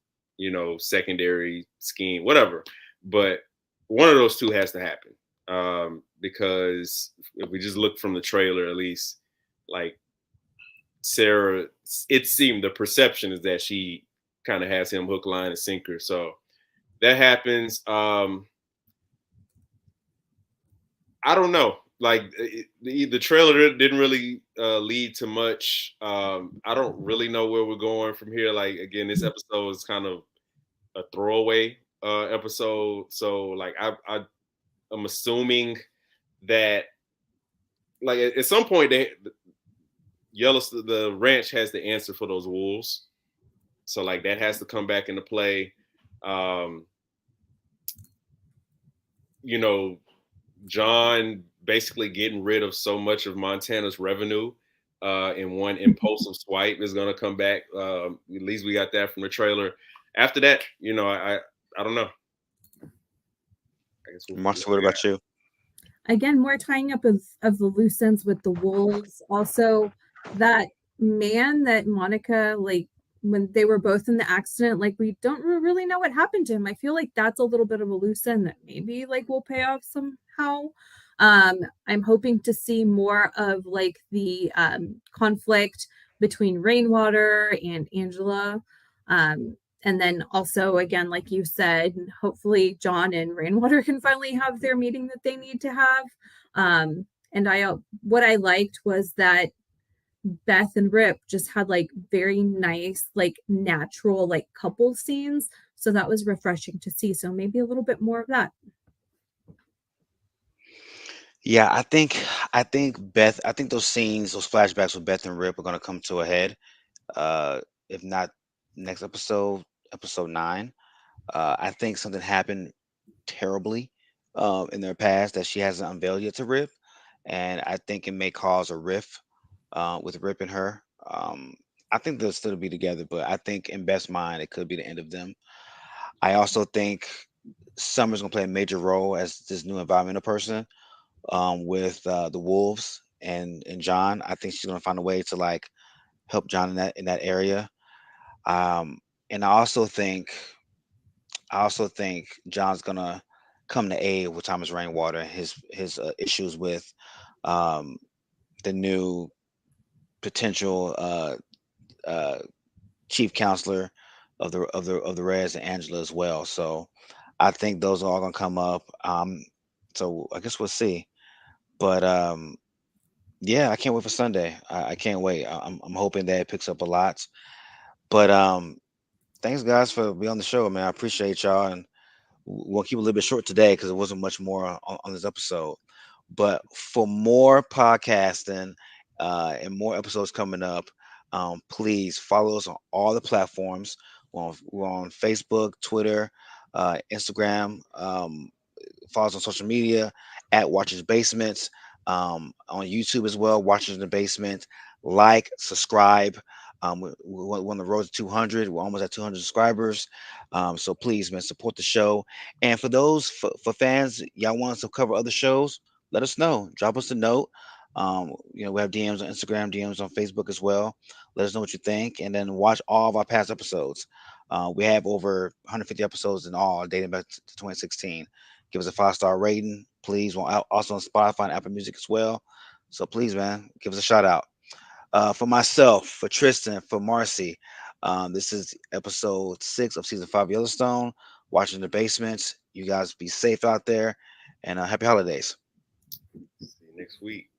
secondary scheme, whatever. But one of those two has to happen, because if we just look from the trailer, at least, like Sarah, it seemed the perception is that she kind of has him hook, line, and sinker. So that happens. I don't know. Like the trailer didn't really lead to much. I don't really know where we're going from here. Like again, this episode is kind of a throwaway episode. So like I'm assuming that like at some point Yellowstone, the ranch has the answer for those wolves. So like that has to come back into play. Um, you know, John basically getting rid of so much of Montana's revenue in one impulsive swipe is going to come back. At least we got that from the trailer. After that, I don't know. I guess we'll Marcy, what about you? Again, more tying up of the loose ends with the wolves. Also, that man that Monica, like when they were both in the accident, like we don't really know what happened to him. I feel like that's a little bit of a loose end that maybe like will pay off somehow. I'm hoping to see more of like the conflict between Rainwater and Angela. And then also again, like you said, hopefully John and Rainwater can finally have their meeting that they need to have. And I what I liked was that Beth and Rip just had like very nice, like natural, like couple scenes. So that was refreshing to see. So maybe a little bit more of that. Yeah, I think those scenes, those flashbacks with Beth and Rip are gonna come to a head. Uh, if not next episode, episode 9. I think something happened terribly in their past that she hasn't unveiled yet to Rip, and I think it may cause a rift with Rip and her. I think they'll still be together, but I think in Beth's mind it could be the end of them. I also think Summer's gonna play a major role as this new environmental person with the Wolves and John. I think she's gonna find a way to like help John in that area. Um, and I also think John's gonna come to aid with Thomas Rainwater and his issues with um, the new potential uh, chief counselor of the Reds and Angela as well. So I think those are all gonna come up. So I guess we'll see. But yeah, I can't wait for Sunday. I can't wait. I'm hoping that it picks up a lot. But thanks guys for being on the show, man. I appreciate y'all, and we'll keep it a little bit short today because it wasn't much more on this episode. But for more podcasting and more episodes coming up, please follow us on all the platforms. We're on Facebook, Twitter, Instagram. Follow us on social media at Watchers Basements, on YouTube as well, Watchers in the Basement. Like, subscribe. We're on the road to 200. We're almost at 200 subscribers. So please, man, support the show. And for those, for fans, y'all want us to cover other shows, let us know. Drop us a note. We have DMs on Instagram, DMs on Facebook as well. Let us know what you think. And then watch all of our past episodes. We have over 150 episodes in all, dating back to 2016. Give us a 5-star rating, please. We're also on Spotify and Apple Music as well. So please, man, give us a shout out. For myself, for Tristan, for Marcy, this is episode 6 of season 5 of Yellowstone. Watching the basements. You guys be safe out there, and happy holidays. See you next week.